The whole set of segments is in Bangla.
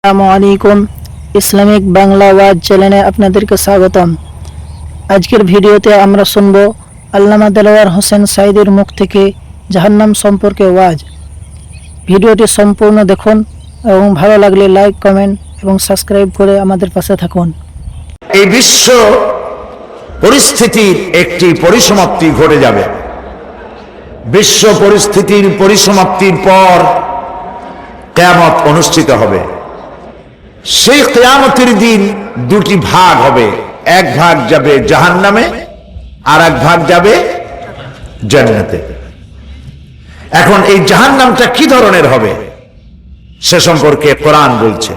আসসালামু আলাইকুম ইসলামিক বাংলা ওয়াজ চ্যানেলে আপনাদেরকে স্বাগতম। আজকের ভিডিওতে আমরা শুনব আল্লামা দেলোয়ার হোসেন সাঈদীর মুখ থেকে জাহান্নাম সম্পর্কে ওয়াজ। ভিডিওটি সম্পূর্ণ দেখুন এবং ভালো লাগলে লাইক, কমেন্ট এবং সাবস্ক্রাইব করে আমাদের পাশে থাকুন। এই বিশ্ব পরিস্থিতির একটি পরিসমাপ্তি ঘটে যাবে। বিশ্ব পরিস্থিতির পরিসমাপ্তির পর কিয়ামত অনুষ্ঠিত হবে। সেই কিয়ামতের দিন দুটি ভাগ হবে, এক ভাগ যাবে জাহান্নামে আর এক ভাগ যাবে জান্নাতে। এখন এই জাহান্নামটা কি ধরনের হবে সে সম্পর্কে কোরআন বলছে,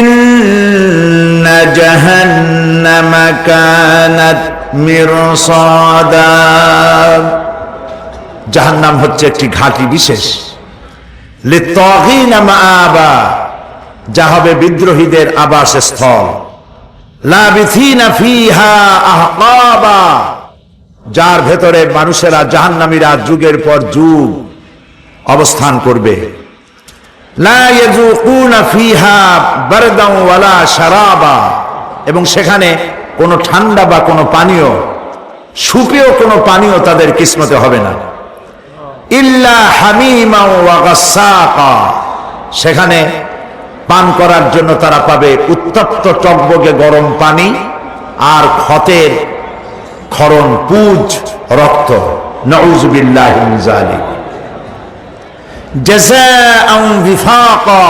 ইন্না জাহান্নামা কানাত মিরসাদা। জাহান্নাম হচ্ছে একটি ঘাঁটি বিশেষ, লিত্তাগীনা মাআবা, যা হবে বিদ্রোহীদের আবাসস্থল, লাবিথিনা ফিহা আহকাবা, যার ভেতরে মানুষেরা জাহান্নামীরা যুগের পর যুগ অবস্থান করবে। লা ইয়াযুকুনা ফিহা বারদান ওয়ালা শারাবা, এবং সেখানে কোনো ঠান্ডা বা কোনো পানীয়, সুপেয় কোনো পানীয় তাদের কিসমতে হবে না। ইল্লা হামিমা ওয়া গাসসাকা, সেখানে পান করার জন্য তারা পাবে উত্তপ্ত টকবগে গরম পানি আর ক্ষতের ক্ষরণ পুজ রক্ত। নাউযু বিল্লাহি মিন যালিক। জাযাআন বিফাকা,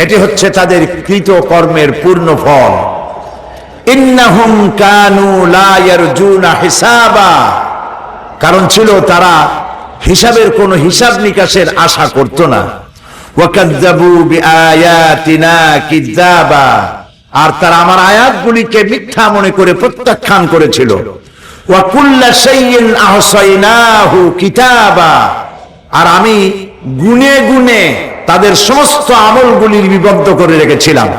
এটি হচ্ছে তাদের কৃত কর্মের পূর্ণ ফল। ইন্নাহুম কানু লা ইয়ারজুনা হিসাবা, কারণ ছিল তারা হিসাবের কোনো হিসাব নিকাশের আশা করত না। ওয়াকাযযাবু বিআয়াতিনা কিযাবা, আর তারা আমার আয়াতগুলিকে মিথ্যা মনে করে প্রত্যাখ্যান করেছিল। ওয়া কুল্লা শাইইন আহসাইনাহু কিতাবা, আর আমি গুনে গুনে তাদের সমস্ত আমলগুলি লিপিবদ্ধ করে রেখেছিলাম।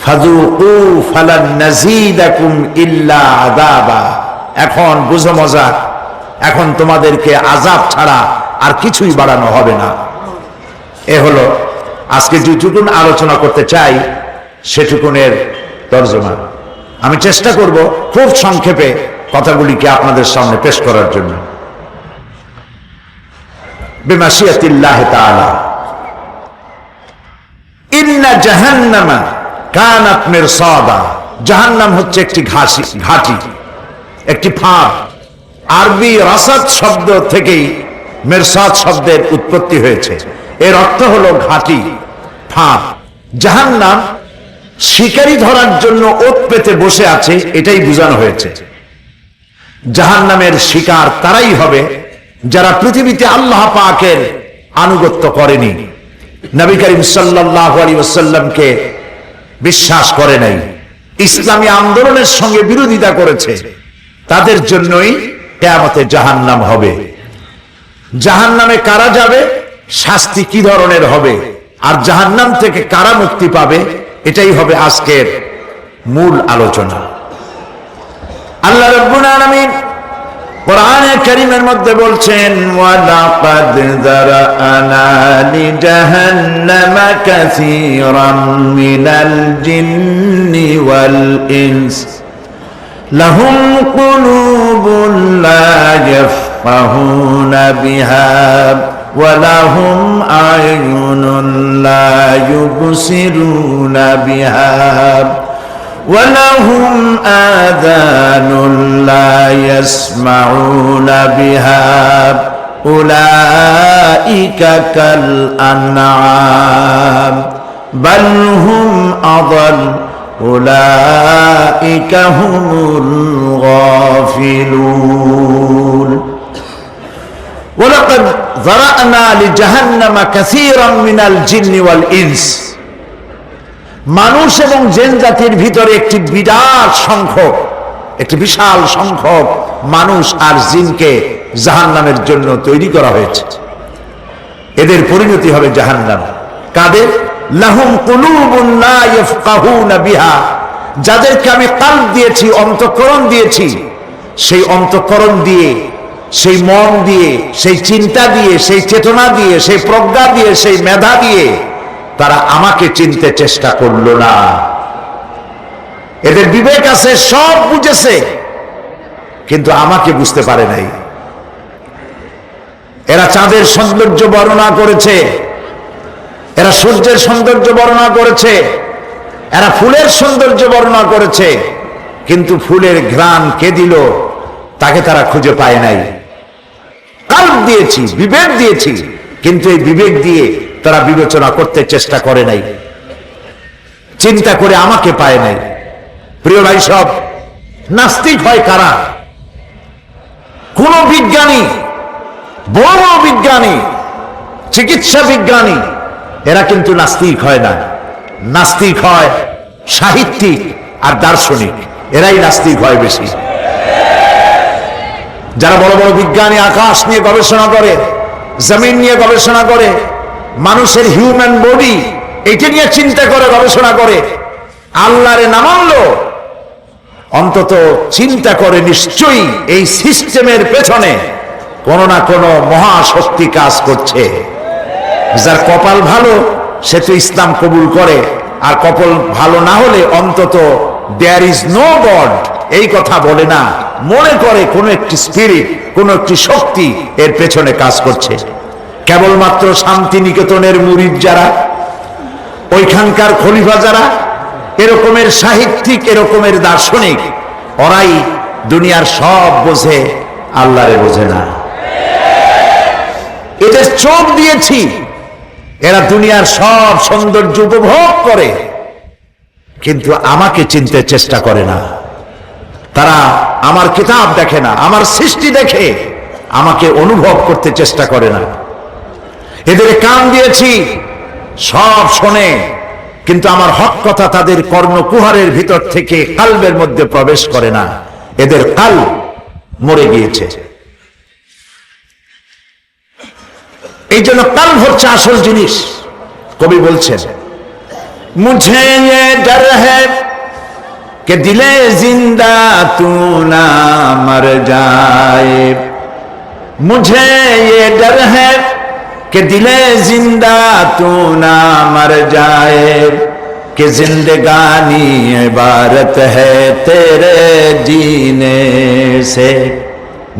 ফাযুকু ফালান নাযীদাকুম ইল্লা আযাবা, এখন বুঝো মজা, এখন তোমাদেরকে আযাব ছাড়া আর কিছুই বাড়ানো হবে না। এ হলো আজকে যেটুকুন আলোচনা করতে চাই সেটুকুনের তর্জমা। আমি চেষ্টা করব খুব সংক্ষেপে কথাগুলিকে আপনাদের সামনে পেশ করার জন্য। বিমাশিয়াতিল্লাহ তাআলা। ইন্না জাহান্নামা কানাত মিরসাদা, জাহান্নাম হচ্ছে একটি ঘাঁটি, একটি ফাঁদ। আরবি রাসাদ শব্দ থেকেই মিরসাদ শব্দের উৎপত্তি হয়েছে। এর অর্থ হলো ঘাঁটি, ফাঁদ। জাহান্নাম শিকারী ধরার জন্য ওত পেতে বসে আছে, এটাই বোঝানো হয়েছে। জাহান্নামের শিকার তারাই হবে যারা পৃথিবীতে আল্লাহ পাকের আনুগত্য করেনি, নবী করিম সাল্লাল্লাহু আলাইহি ওয়াসাল্লামকে বিশ্বাস করে নাই, ইসলামী আন্দোলনের সঙ্গে বিরোধিতা করেছে, তাদের জন্যই কিয়ামতে জাহান্নাম হবে। জাহান্নামে কারা যাবে, শাস্তি কি ধরনের হবে, আর জাহান্নাম থেকে কারা মুক্তি পাবে, এটাই হবে আজকের মূল আলোচনা। আল্লাহ রাব্বুল আলামিন কোরআনে কারীমের মধ্যে বলছেন, ওয়ালাকাদ যারানা লিজাহান্নামা কাসীরাম মিনাল জিন্নি ওয়াল ইনস লাহুম কুলুবুন লা ইয়াফকাহুনা বিহা ওয়ালাহুম আ'য়ুনুন লা ইউবসিরুনা বিহা ওয়ালাহুম আযানুন লা ইয়াসমাউনা বিহা উলাইকা কাল আনআম বাল হুম আযাল উলাইকা হুমুল গাফিলুন। ওয়ালাকাদ যারানা লিজাহান্নামা কাসীরাম মিনাল জিন্নি ওয়াল ইনস, মানুষ এবং জিন জাতির ভিতরে একটি বিশাল সংখ্যক মানুষ আর জিনকে জাহান্নামের জন্য তৈরি করা হয়েছে। এদের পরিণতি হবে জাহান্নাম। কাদের? লাহুম কুলুবুন লা ইয়াফকাহুনা বিহা, যাদেরকে আমি কলব দিয়েছি, অন্তঃকরণ দিয়েছি, সেই অন্তঃকরণ দিয়ে, সেই মন দিয়ে, সেই চিন্তা দিয়ে, সেই চেতনা দিয়ে, সেই প্রজ্ঞা দিয়ে, সেই মেধা দিয়ে তারা আমাকে চিনতে চেষ্টা করলো না। এদের বিবেক আছে, সব বুঝেছে, কিন্তু আমাকে বুঝতে পারে নাই। এরা চাঁদের সৌন্দর্য বর্ণনা করেছে, এরা সূর্যের সৌন্দর্য বর্ণনা করেছে, এরা ফুলের সৌন্দর্য বর্ণনা করেছে, কিন্তু ফুলের ঘ্রাণ কে দিল তাকে তারা খুঁজে পায় নাই। কাল্ব দিয়েছি, বিবেক দিয়েছি, কিন্তু এই বিবেক দিয়ে তারা বিবেচনা করতে চেষ্টা করে নাই, চিন্তা করে আমাকে পায় নাই। প্রিয় ভাই, সব নাস্তিক হয় কারা? কোন বিজ্ঞানী, বড় বড় বিজ্ঞানী, চিকিৎসা বিজ্ঞানী, এরা কিন্তু নাস্তিক হয় না। নাস্তিক হয় সাহিত্যিক আর দার্শনিক, এরাই নাস্তিক হয় বেশি। যারা বড় বড় বিজ্ঞানী আকাশ নিয়ে গবেষণা করে, জমিন নিয়ে গবেষণা করে, মানুষের হিউম্যান বডি এটা নিয়ে চিন্তা করে গবেষণা করে, আল্লাহরে না মানলো অন্তত চিন্তা করে নিশ্চয়ই এই সিস্টেমের পেছনে কোনো না কোনো মহাশক্তি কাজ করছে। যার কপাল ভালো সে তো ইসলাম কবুল করে, আর কপাল ভালো না হলে অন্তত দেয়ার ইজ নো গড এই কথা বলে না, মনে করে কোন একটি স্পিরিট, কোন একটি শক্তি এর পেছনে কাজ করছে। কেবলমাত্র শান্তিনিকেতনের মুরিদ যারা, ওইখানকার খলিফা যারা, এরকমের সাহিত্যিক, এরকমের দার্শনিক, ওরাই দুনিয়ার সব বোঝে, আল্লাহরে বোঝে না। এদের চোখ দিয়েছি, এরা দুনিয়ার সব সৌন্দর্য উপভোগ করে, কিন্তু আমাকে চিনতে চেষ্টা করে না। তারা আমার কিতাব দেখে না, আমার সৃষ্টি দেখে, আমাকে অনুভব করতে চেষ্টা করে না। এদের কান দিয়েছি, সব শোনে, কিন্তু আমার হক কথা তাদের কর্ণকুহারের ভিতর থেকে কালবের মধ্যে প্রবেশ করে না। এদের কাল মরে গিয়েছে। এই জন্য কাল হচ্ছে আসল জিনিস। কবি বলছেন, মুঝে ये डर है कि दिले जिंदा तू ना मर जाए, मुझे ये डर है कि दिले जिंदा तू ना मर जाए, कि जिंदगानी इबारत है तेरे जीने से।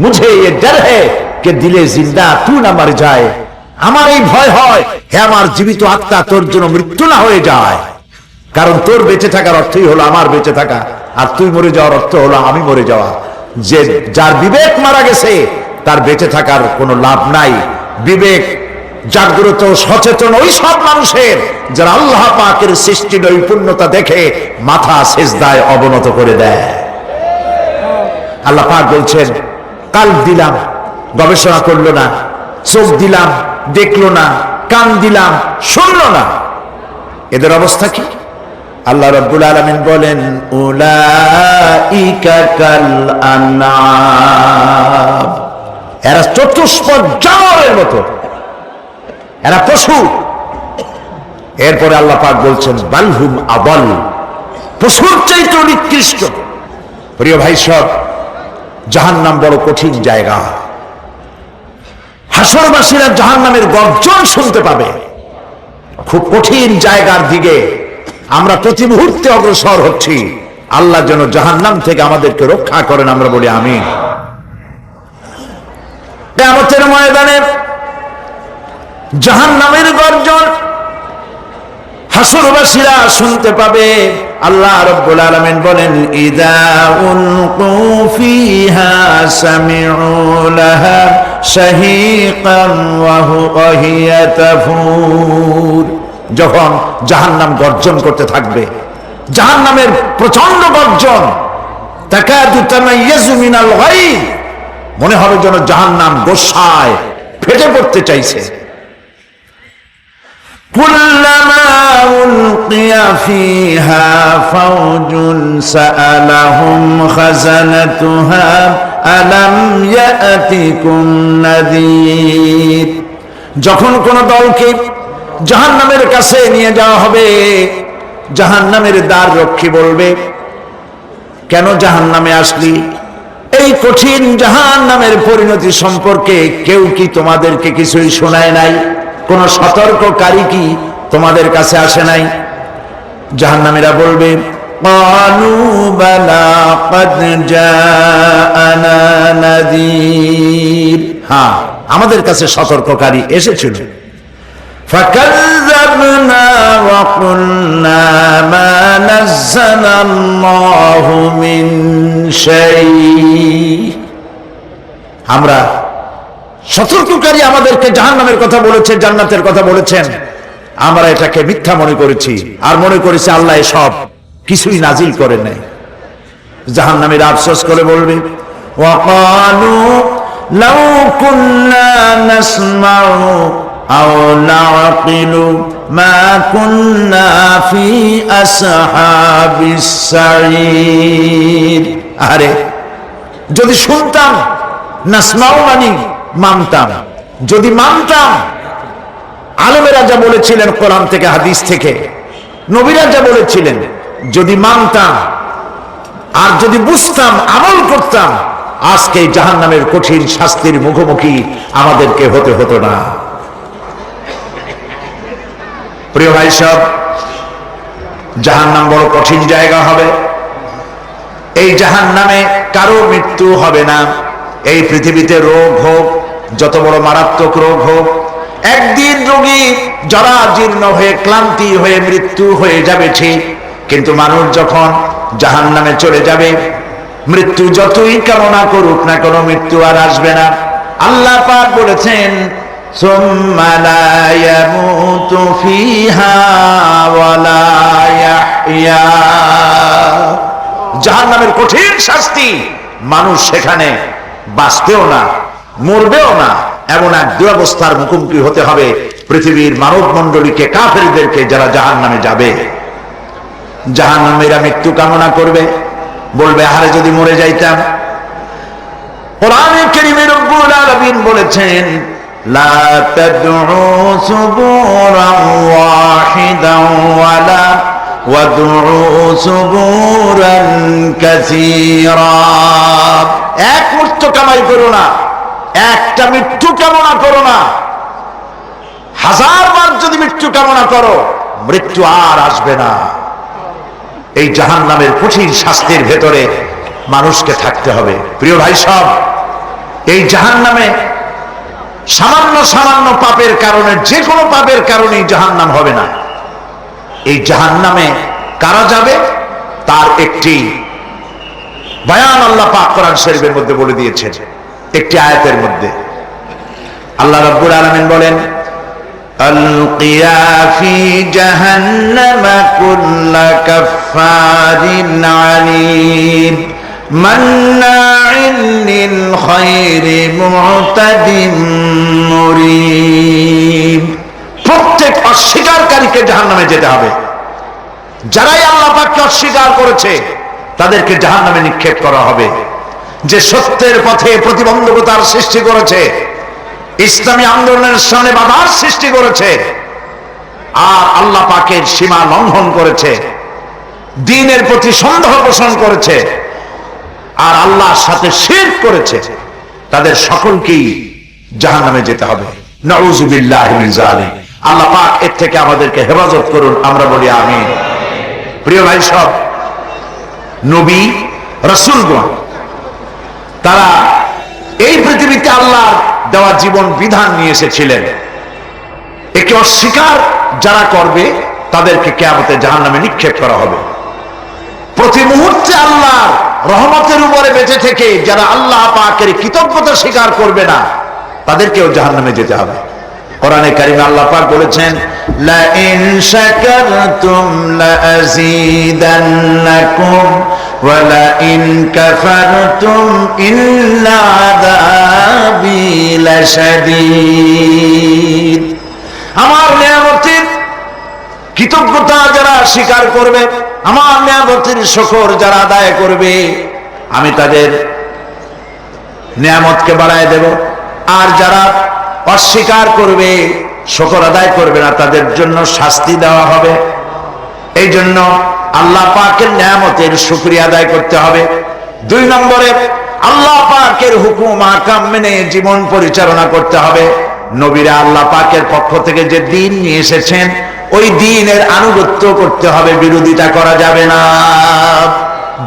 मुझे ये डर है कि दिले जिंदा तू ना मर जाए, আমার এই ভয় হয়, হে আমার জীবিত আত্মা, তোর জন্য মৃত্যু না হয়ে যায়। কারণ তোর বেঁচে থাকার অর্থই হলো আমার বেঁচে থাকা, আর তুই মরে যাওয়ার অর্থ হলো আমি মরে যাওয়া। যে যার বিবেক মারা গেছে তার বেঁচে থাকার কোনো লাভ নাই। বিবেক জাগ্রত সচেতন ওই সব মানুষের যারা আল্লাহ পাকের সৃষ্টি নৈপুণ্যতা দেখে মাথা সেজদায় অবনত করে দেয়। আল্লাহ পাক বলছেন, কাল্ব দিলাম, গবেষণা করলো না, চোখ দিলাম, দেখলো না, কান দিলাম, শুনলো না। এদের অবস্থা কি? আল্লাহ রাব্বুল আলামিন বলেন, উলাইকা কাল আনআম, এরা চতুষ্পদ জানোয়ারের মতো, এরা পশু। এরপরে আল্লাহ পাক বলছেন, বালহুম আদাল, পশুর চাইতে নিকৃষ্ট। প্রিয় ভাই সব, জাহান্নাম বড় কঠিন জায়গা। হাসরবাসীরা জাহান্নামের গর্জন শুনতে পাবে। খুব কঠিন জায়গার দিকে আমরা প্রতি মুহূর্তে অগ্রসর হচ্ছি। আল্লাহ যেন জাহান্নাম থেকে আমাদেরকে রক্ষা করেন, আমরা বলি আমিন। কিয়ামতের ময়দানে জাহান্নামের গর্জন হাসরবাসীরা শুনতে পাবে। আল্লাহ রাব্বুল আলামিন বলেন, ইযা উলকু ফিহা সামিউ লাহা শাহীকান ওয়া হিয়া তাফুর। যখন জাহান্নাম গর্জন করতে থাকবে, জাহান্নামের প্রচন্ড গর্জন, তাকাদু তামাইয়াজু মিনাল গায়ব, মনে হবে যেন জাহান্নাম গোসায় ফেটে পড়তে চাইছে। কুল্লামা উলকিয়া ফিহা ফাওজুন সাআলাহুম খাজানাতুহা আলাম ইয়াতিকুম নাযীর। যখন কোন দলকে জাহান্নামের কাছে নিয়ে যাওয়া হবে, জাহান্নামের দ্বার রক্ষী বলবে, কেন জাহান্নামে আসলি? এই কঠিন জাহান্নামের পরিণতি সম্পর্কে কেউ কি তোমাদেরকে কিছুই শোনায় নাই? কোন সতর্ককারী কি তোমাদের কাছে আসে নাই? জাহান্নামীরা বলবে ক্বালু বালা ক্বাদ জাআনা নাযীর, হ্যাঁ আমাদের কাছে সতর্ককারী এসেছিল। ফাকাযযাবনা ওয়া কুলনা মা নাযালাল্লাহু মিন শাই, আমরা সতর্ককারী আমাদেরকে জাহান্নামের কথা বলেছে, জান্নাতের কথা বলেছেন, আমরা এটাকে মিথ্যা মনে করেছি আর মনে করেছি আল্লাহ সব কিছুই নাজিল করে নাই। জাহান্নামীরা আফসোস করে বলবে ওয়াকালু লাউ কুন্না নাসমাউ আও নাআকিলু মা কুন্না ফি আসহাবিস সাঈর, আরে যদি শুনতাম, নাসমাউ মানে মানতাম, যদি মানতাম, আলেমেরা যা বলেছিলেন কোরআন থেকে হাদিস থেকে, নবীরা যা বলেছিলেন, যদি মানতাম আর যদি বুঝতাম, আমল করতাম, আজকে জাহান্নামের কঠিন শাস্তির মুখোমুখি আমাদেরকে হতে হতো না। প্রিয় ভাই সব, জাহান্নাম বড় কঠিন জায়গা হবে। এই জাহান্নামে কারো মৃত্যু হবে না। এই পৃথিবীতে রোগ হোক, যত বড় মারাত্মক রোগ হোক, একদিন রোগী জরাজীর্ণ হয়ে ক্লান্তি হয়ে মৃত্যু হয়ে যাবে ঠিক, কিন্তু মানুষ যখন জাহান্নামে চলে যাবে, মৃত্যু যতই কামনা করুক না কোনো মৃত্যু আর আসবে না। আল্লাহ পাক বলেছেন সুম্মা লা ইয়ামুতু ফিহা ওয়া লা ইয়াহইয়া, জাহান্নামের কঠিন শাস্তি, মানুষ সেখানে বাঁচতেও না মরবেও না, এমন এক দুরবস্থার মুখোমুখি হতে হবে পৃথিবীর মানব মণ্ডলীকে, কাফেরদেরকে, যারা জাহান্নামে যাবে। জাহান্নামীরা মৃত্যু কামনা করবে, বলবে আরে যদি মরে যাইতাম। কোরআনে কারীমে রব্বুল আলামিন বলেছেন লা তাদউ সুবুরান ওয়াহিদান ওয়ালা ওয়াদউ সুবুরান কাসীরা, এক মৃত্যু কামাই করো না, একটা মৃত্যু কামনা করো না, 1000 বার যদি মৃত্যু কামনা করো, মৃত্যু আর আসবে না। এই জাহান্নামের কঠিন শাস্তির ভেতরে মানুষকে থাকতে হবে। প্রিয় ভাই সব, এই জাহান্নামে সামান্য সামান্য পাপের কারণে, যে কোনো পাপের কারণেই জাহান্নাম হবে না। এই জাহান্নামে কারা যাবে তার একটি বয়ান আল্লাহ পাক কোরআন শরীফের মধ্যে বলে দিয়েছেন। একটি আয়াতের মধ্যে আল্লাহ রাব্বুল আলামিন বলেন আলকিয়া ফি জাহান্নামা কুল্লা কাফফারিন আলিম মান্নাইন লিল খায়রি মু'তাদিন মুরিব, প্রত্যেক অস্বীকারীকে জাহান্নামে যেতে হবে। যারাই আল্লাহ পাককে অস্বীকার করেছে তাদেরকে জাহান্নামে নিক্ষেপ করা হবে। যে সত্যের পথে প্রতিবন্ধকতার সৃষ্টি করেছে, ইসলামী আন্দোলনের সামনে বাধার সৃষ্টি করেছে, আর আল্লাহ পাকের সীমা লঙ্ঘন করেছে, দ্বীনের প্রতি সন্দেহ পোষণ করেছে, আর আল্লাহর সাথে শিরক করেছে, তাদের সকলকেই জাহান্নামে যেতে হবে। নাউযুবিল্লাহি মিন যালিক। আল্লাহ পাক এর থেকে আমাদেরকে হেফাজত করুন, আমরা বলি আমিন। প্রিয় ভাই সব, নবী রাসূলগণ তারা এই পৃথিবীতে আল্লাহ দেওয়া জীবন বিধান নিয়ে এসেছিলেন। একে অস্বীকার যারা করবে তাদেরকে কিয়ামতে জাহান্নামে নিক্ষেপ করা হবে। প্রতি মুহূর্তে আল্লাহর রহমতের উপরে বেঁচে থেকে যারা আল্লাহ পাকের কৃতজ্ঞতা স্বীকার করবে না, তাদেরকেও জাহান্নামে যেতে হবে। কোরআনে কারিমে আল্লাহ পাক বলেছেন লা ইন শাকারতুম লা আযীদান্নাকুম ওয়া লা ইন কাফারতুম ইন্না আযাবি লাশাদীদ। আমার নিয়ামতের কৃতজ্ঞতা যারা স্বীকার করবে, আমার নিয়ামতের শুকর যারা আদায় করবে, আমি তাদের নিয়ামতকে বাড়ায় দেব। আর যারা অস্বীকার করবে, শুকর আদায় করবে না, তাদের জন্য শাস্তি দেওয়া হবে। এই জন্য আল্লাহ পাকের নিয়ামতের শুকরিয়া আদায় করতে হবে। 2 নম্বরে আল্লাহ পাকের হুকুম আহকাম মেনে জীবন পরিচালনা করতে হবে। নবীরা আল্লাহ পাকের পক্ষ থেকে যে দ্বীন নিয়ে এসেছেন, ওই দ্বীনের আনুগত্য করতে হবে, বিরোধিতা করা যাবে না।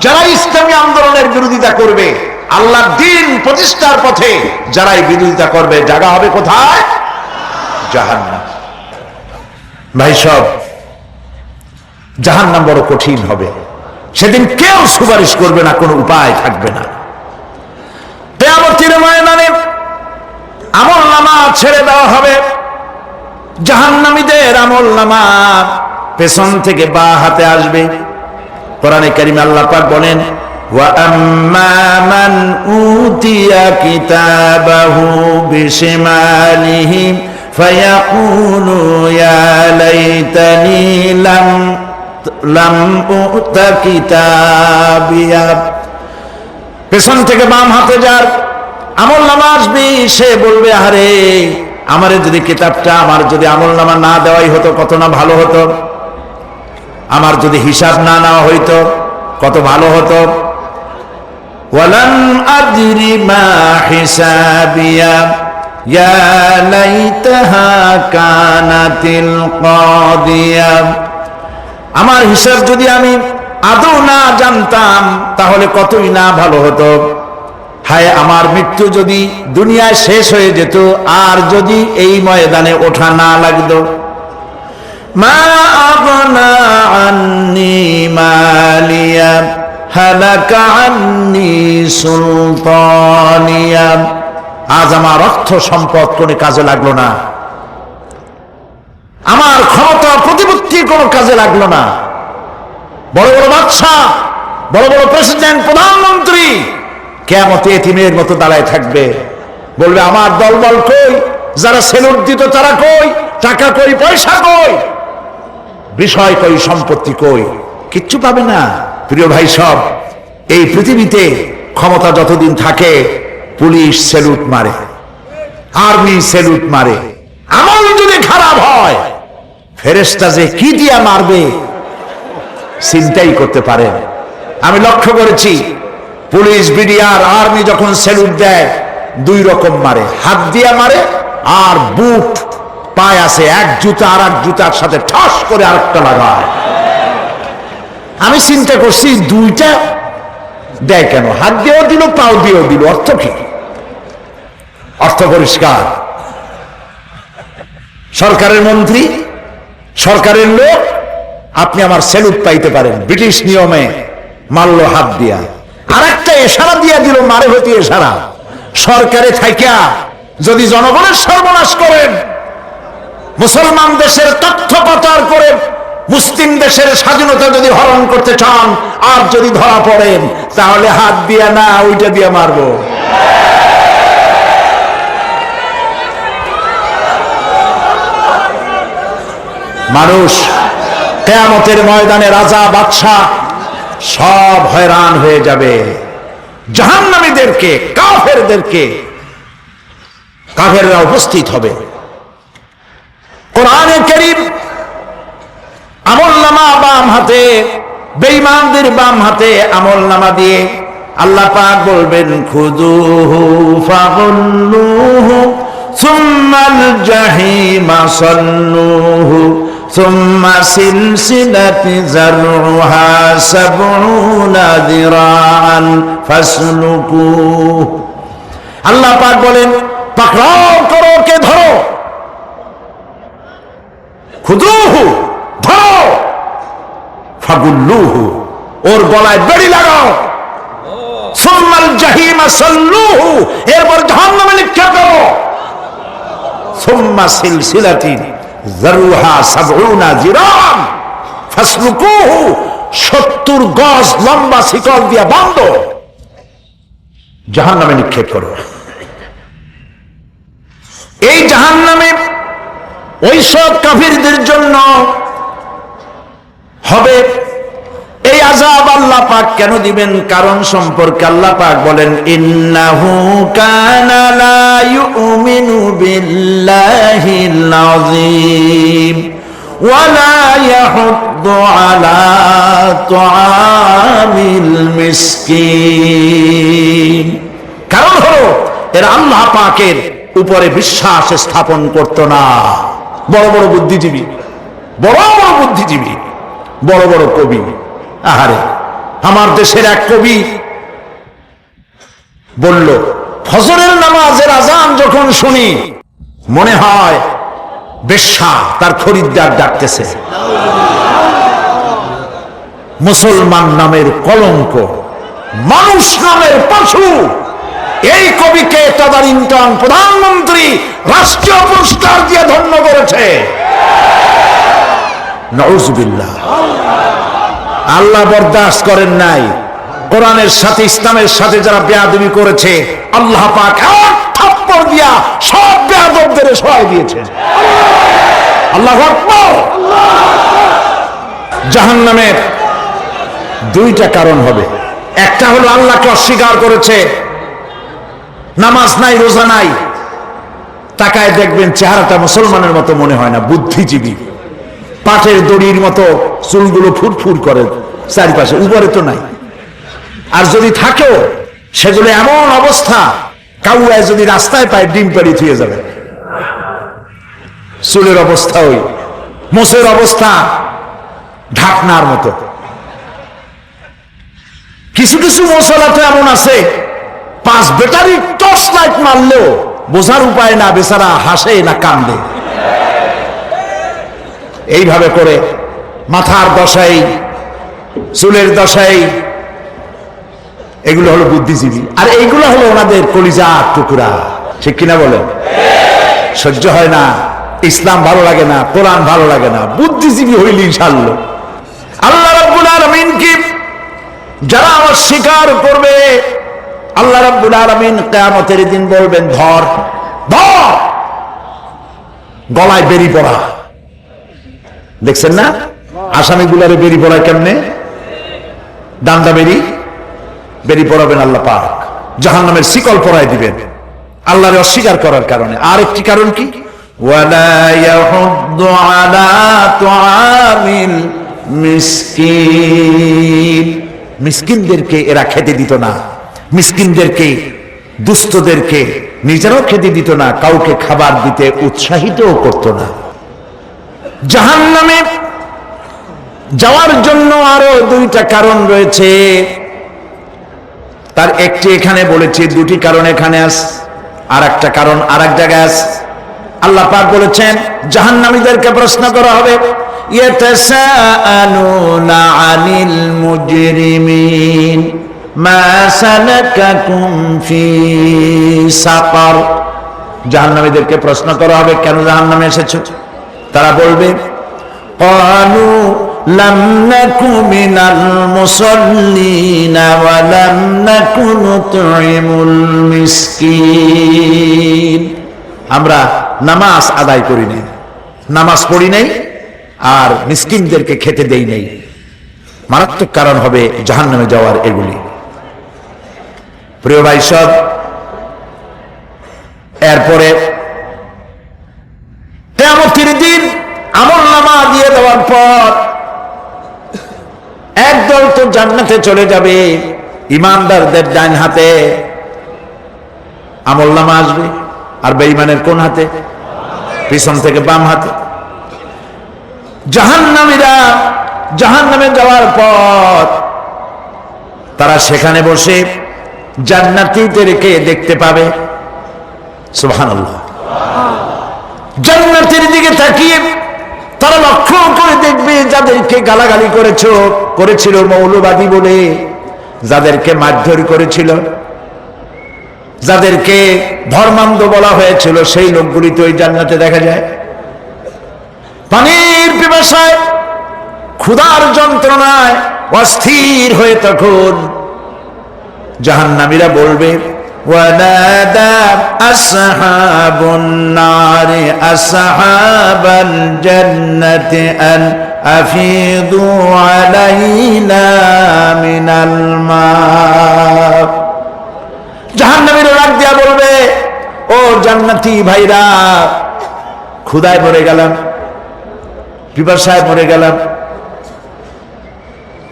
যারা ইসলামী আন্দোলনের বিরোধিতা করবে, আল্লাহর দ্বীন প্রতিষ্ঠার পথে যারাই বিরোধিতা করবে, জায়গা হবে কোথায়? জাহান্নাম। ভাই সব, জাহান্নাম বড় কঠিন হবে। সেদিন কেউ সুপারিশ করবে না, কোনো উপায় থাকবে না। কিয়ামতের ময়দানে আমলনামা ছেড়ে দেওয়া হবে। জাহান্নামীদের আমলনামা পেছন থেকে বাঁ হাতে আসবে। কোরআনে কারিমে আল্লাহ পাক বলেন, ওয়া আম্মা মান উতিয়া কিতাবাহু বিশিমালিহি ফায়াকুলু ইয়া লাইতানি লাম উতা কিতাবিয়া। পেছন থেকে বাম হাতে যার আমলনামা আসবে, সে বলবে, আরে আমারে যদি কিতাবটা, আমার যদি আমলনামা না দেওয়াই হতো কত না ভালো হতো, আমার যদি হিসাব না নেওয়া হইতো কত ভালো হতো। ওয়ালাম আদরি মা হিসাবিয়া ইয়া লাইতাহা কানাতিল কাদিয়া। আমার হিসাব যদি আমি আদৌ না জানতাম তাহলে কতই না ভালো হতো। হায় আমার মৃত্যু যদি দুনিয়ায় শেষ হয়ে যেত, আর যদি এই ময়দানে ওঠা না লাগতো। মা আগনা আন্নি মালিয়া হালাকা আন্নি সুলতানিয়া। আজ আমার অর্থ সম্পদ কোনো কাজে লাগলো না, আমার ক্ষমতা প্রতিপত্তি কোনো কাজে লাগলো না। বড় বড় বাদশা, বড় বড় প্রেসিডেন্ট, প্রধানমন্ত্রী কিয়ামতে এতিমের মতো দাঁড়ায় থাকবে, বলবে আমার দলবল কই, যারা সেলুট দিত তারা কই, টাকা কই, পয়সা কই, বিষয় কই, সম্পত্তি কই, কিচ্ছু পাবে না। প্রিয় ভাই সব, এই পৃথিবীতে ক্ষমতা যতদিন থাকে পুলিশ সেলুট মারে, আর্মি সেলুট মারে। আমল যদি খারাপ হয় ফেরেশতা যে কি দিয়া মারবে চিন্তাই করতে পারেন। আমি লক্ষ্য করেছি, পুলিশ, বিডিআর, আর্মি যখন সেলুট দেয় দুই রকম মারে, হাত দিয়া মারে আর বুট পায় আছে, এক জুতা আর এক জুতার সাথে ঠাস করে আরেকটা লাগায়। আমি চিন্তা করছি দুইটা দেয় কেন, হাত দিয়েও দিল পাও দিয়েও দিল, অর্থ কি? অর্থ পরিষ্কার। সরকারের মন্ত্রী, সরকারের লোক, আপনি আমার সেলুট পাইতে পারেন, ব্রিটিশ নিয়মে মারল হাত দিয়া, আর একটা ইশারা দিয়া দিল, মারে হতে ইশারা। সরকারে থাইকা যদি জনগণের সর্বনাশ করেন, মুসলমান দেশের তথ্য পাচার করে মুসলিম দেশের স্বাধীনতা যদি হরণ করতে চান, আর যদি ধরা পড়েন তাহলে হাত দিয়া না ওইটা দিয়ে মারবো। মানুষ কিয়ামতের ময়দানে রাজা বাদশা সব হয়রান হয়ে যাবে। জাহান্নামীদেরকে, কাফেরদেরকে, কাফেররা উপস্থিত হবে। কোরআনে কারীম আমলনামা বাম হাতে, বেঈমানদের বাম হাতে আমলনামা দিয়ে আল্লাহ পাক বলবেন, খুযুহু ফাগুল্লুহু সুম্মাল জাহিমা সাল্লুহু সুম্মা সিলসিলাতি যারউহা সাবউনা যিরাআন ফাসলুকুহু। আল্লাহ পাক বলেন, পাকড়াও করো, কে ধরো, খুযুহু ধরো, ফাগুল্লুহু ওর গলায় বেড়ি লাগাও, সুম্মাল জাহিমা সাল্লুহু এরপর জাহান্নামে নিক্ষেপ করো, সুম্মা সিলসিলাতি যারউহা সাবউনা যিরাআন ফাসলুকুহু 70 গজ লম্বা শিকল দিয়া বাঁধো, জাহান্নামে নিক্ষেপ করো। এই জাহান্নামে ওই সব কাফিরদের জন্য হবে। এই আযাব আল্লাহ পাক কেন দিবেন, কারণ সম্পর্কে আল্লাহ পাক বলেন, ইন্নাহু কানা লা ইউমিনু বিল্লাহিল আযীম ওয়া লা ইয়াহুদ্দু আলা তুআমিল মিসকিন। কারণ হলো এরা আল্লাহ পাকের উপরে বিশ্বাস স্থাপন করত না। বড় বড় বুদ্ধিজীবী, বড় বড় বুদ্ধিজীবী, বড় বড় কবি। আহারে, আমার দেশের এক কবি বলল, ফজরের নামাজের আজান যখন শুনি মনে হয় বেশ্যা তার খরিদ্দার ডাকতেছে। মুসলমান নামের কলঙ্ক, মানুষ নামের পশু। এই কবিকে তদানীন্তন প্রধানমন্ত্রী রাষ্ট্রীয় পুরস্কার দিয়ে ধন্য করেছে। নাউজুবিল্লাহ। আল্লাহ বরদাস্ত করেন নাই। কোরআনের সাথে ইসলামের সাথে যারা বেয়াদবি করেছে, আল্লাহ পাক এক থাপ্পড় দিয়া সব বেয়াদবদের সহায় দিয়েছেন। আল্লাহু আকবার। জাহান্নামের দুইটা কারণ হবে। একটা হলো আল্লাহকে অস্বীকার করেছে, নামাজ নাই, রোজা নাই, তাকায় দেখবেন চেহারাটা মুসলমানের মতো মনে হয় না, বুদ্ধিজীবী, পাটের দড়ির মতো চুলগুলো ফুরফুর করে চারিপাশে, উপরে তো নাই। আর যদি থাকেও সেগুলো এমন অবস্থা, কাউয়ায় যদি রাস্তায় পায় ডিম পেড়ি থুয়ে যাবে। চুলের অবস্থা ওই, মোষের অবস্থা ঢাকনার মতো। কিছু কিছু মশলা তো এমন আছে, 5 ব্যাটারি টর্চ লাইট মারলেও বোঝার উপায় না, বেচারা হাসে না কান্দে। এইভাবে করে মাথার দশাই, চুলের দশাই, এগুলো হলো বুদ্ধিজীবী। আর এইগুলো হলো ওনাদের কলিজার টুকরা। ঠিক কিনা বলেন? সহ্য হয় না, ইসলাম ভালো লাগে না, কোরআন ভালো লাগে না, বুদ্ধিজীবী হইলি ইনশাআল্লাহ। আল্লাহ রাব্বুল আলামিন কি যারা অস্বীকার করবে, আল্লাহ রাব্বুল আলামিন কিয়ামতের দিন বলবেন, ধর ধর, গলায় বেরি পড়া। দেখছেন না আসামিগুলারে বেরি পড়ায় কেমনে? ডান্ডা বেরি বেরি পড়াবেন আল্লাহ পাক, জাহান্নামের শিকল পরায় দিবেন আল্লাহরে অস্বীকার করার কারণে। আর একটি কারণ কি? ওয়ালা ইয়াহুদ্দু আলা তুআমিল মিসকিন। মিসকিনদেরকে এরা খেতে দিত না, মিসকিনদেরকে, দুস্থদেরকে নিজেরাও খেতে দিত না, কাউকে খাবার দিতে উৎসাহিতও করত না। জাহান্নামে যাওয়ার জন্য আরো দুইটা কারণ রয়েছে, তার একটি এখানে বলেছি, দুটি কারণ এখানে আছে, আর একটা কারণ আর এক জায়গায় আছে। আল্লাহ পাক বলেছেন জাহান্নামীদেরকে প্রশ্ন করা হবে, ইয়াতাসাআলুনা আনিল মুজরিমিন মা সালাকাকুম ফি সাকার। জাহান্নামীদেরকে প্রশ্ন করা হবে, কেন জাহান্নামে এসেছো? তারা বলবে, ক্বালু লাম নাকু মিনাল মুসাল্লিনা ওয়া লাম নাকু নুতঈমুল মিসকিন। আমরা নামাজ আদায় করি নাই, নামাজ পড়ি নাই, আর মিসকিনদেরকে খেতে দেই নাই। মারাত্মক কারণ হবে জাহান্নামে যাওয়ার এগুলি। প্রিয় ভাই সব, এরপরে কিয়ামতের দিন আমলনামা দিয়ে দেওয়ার পর একদল তো জান্নাতে চলে যাবে, ইমানদারদের ডান হাতে আমলনামা আসবে, আর বেঈমানের কোন হাতে? পিছন থেকে বাম হাতে। জাহান্নামীরা জাহান্নামে যাওয়ার পর তারা সেখানে বসে জান্নাতীদেরকে দেখতে পাবে। সুবহানাল্লাহ। জান্নাতের দিকে তাকিয়ে তারা লক্ষ্য করে দেখবে, যাদেরকে গালাগালি করেছিল মৌলবাদী বলে, যাদেরকে মারধর করেছিল, যাদেরকে ধর্মান্ধ বলা হয়েছিল, সেই লোকগুলি তো ওই জান্নাতে দেখা যায়। পানির পিপাসায়, ক্ষুধার যন্ত্রণায় অস্থির হয়ে তখন জাহান্নামীরা বলবে, ওয়ানাদা আসহাবুন নারি আসহাবাল জান্নাতি আন আফিদু আলাইনা মিনাল মা। জাহান্নামীরা ডাক দিয়া বলবে, ও জান্নাতি ভাইরা, ক্ষুধায় মরে গেলাম, পিপাসায় মরে গেলাম,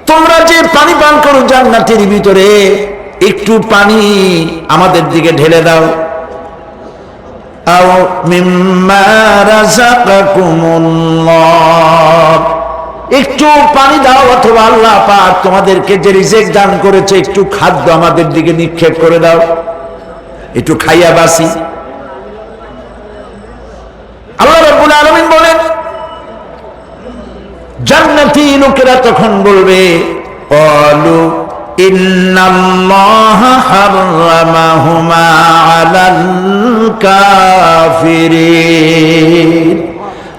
তোমরা যে পানি পান করো জান্নাতের ভিতরে, একটু পানি আমাদের দিকে ঢেলে দাও। আও মিম্মা রাযাকাকুমুল্লাহ, একটু পানি দাও অথবা আল্লাহ পাক তোমাদেরকে যে রিজিক দান করেছে একটু খাদ্য আমাদের দিকে নিক্ষেপ করে দাও, একটু খাইয়া বাসি। আল্লাহ রাব্বুল আলামিন বলেন, জান্নাতি লোকেরা তখন বলবে, ক্বালু ইন্নাল্লাহা হাররামাহুমা আলাল কাফিরিন,